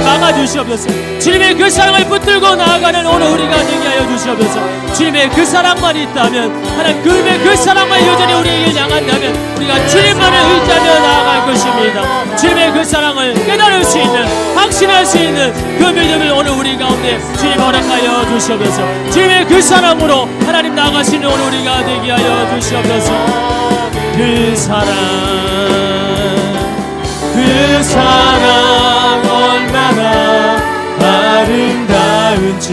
막아 주시옵소서. 주님의 그 사랑을 붙들고 나아가는 오늘 우리가 되게 하여 주시옵소서. 주님의 그 사랑만 있다면, 하나님 그 사랑만 여전히 우리에게 향한다면 우리가 주님만을 의지하며 나아갈 것입니다. 주님의 그 사랑을 깨달을 수 있는, 확신할 수 있는 그 믿음을 오늘 우리 가운데 주님 허락하여 주시옵소서. 주님의 그 사랑으로 하나님 나아가시는 오늘 우리가 되게 하여 주시옵소서. 그 사랑 얼마나 아름다운지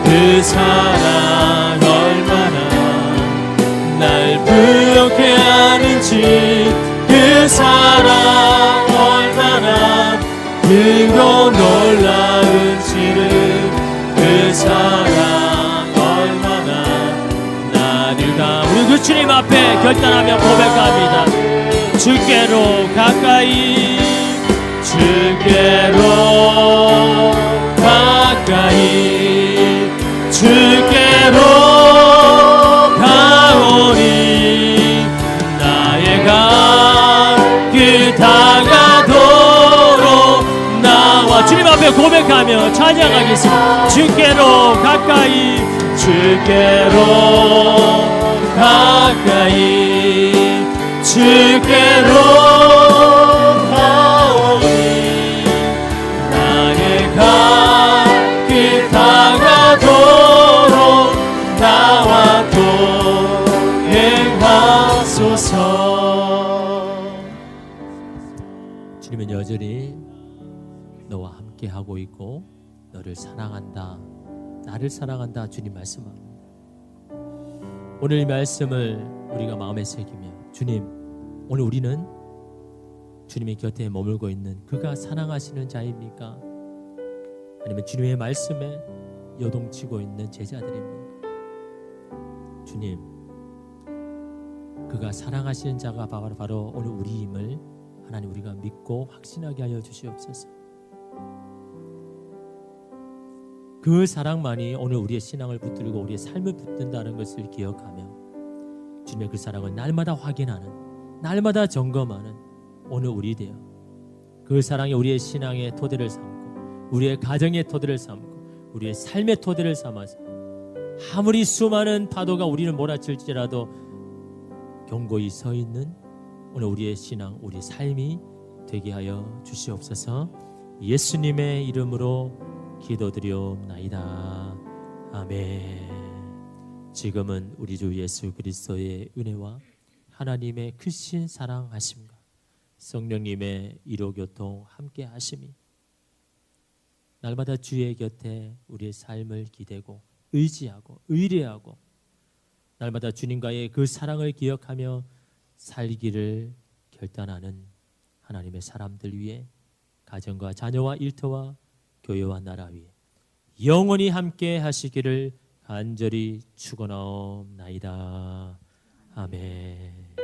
그 사랑 얼마나 날 부욕해 하는지 그 사랑 얼마나 크고 놀라운지를 그 사랑 얼마나 나를 우리 그 주님 앞에 결단하며 고백합니다. 주께로 가까이 주께로 가오니 나의 갈 다가도록 나와 주님 앞에 고백하며 찬양하겠습니다. 주께로 가까이 주께로 가오니 나의 갈 길 다가도록 나와 동행하소서. 주님은 여전히 너와 함께 하고 있고 너를 사랑한다, 나를 사랑한다 주님 말씀합니다. 오늘 이 말씀을 우리가 마음에 새기며 주님, 오늘 우리는 주님의 곁에 머물고 있는 그가 사랑하시는 자입니까? 아니면 주님의 말씀에 요동치고 있는 제자들입니까? 주님, 그가 사랑하시는 자가 바로 오늘 우리임을 하나님 우리가 믿고 확신하게 하여 주시옵소서. 그 사랑만이 오늘 우리의 신앙을 붙들고 우리의 삶을 붙든다는 것을 기억하며 주님의 그 사랑을 날마다 확인하는, 날마다 점검하는 오늘 우리 되어 그 사랑이 우리의 신앙의 토대를 삼고 우리의 가정의 토대를 삼고 우리의 삶의 토대를 삼아서 아무리 수많은 파도가 우리를 몰아칠지라도 견고히 서 있는 오늘 우리의 신앙, 우리의 삶이 되게 하여 주시옵소서. 예수님의 이름으로 기도드리옵나이다. 아멘. 지금은 우리 주 예수 그리스도의 은혜와 하나님의 크신 사랑하심과 성령님의 이로교통 함께 하심이 날마다 주의 곁에 우리의 삶을 기대고 의지하고 의뢰하고 날마다 주님과의 그 사랑을 기억하며 살기를 결단하는 하나님의 사람들 위해 가정과 자녀와 일터와 교회와 나라 위에 영원히 함께 하시기를 간절히 축원하옵나이다. 아멘.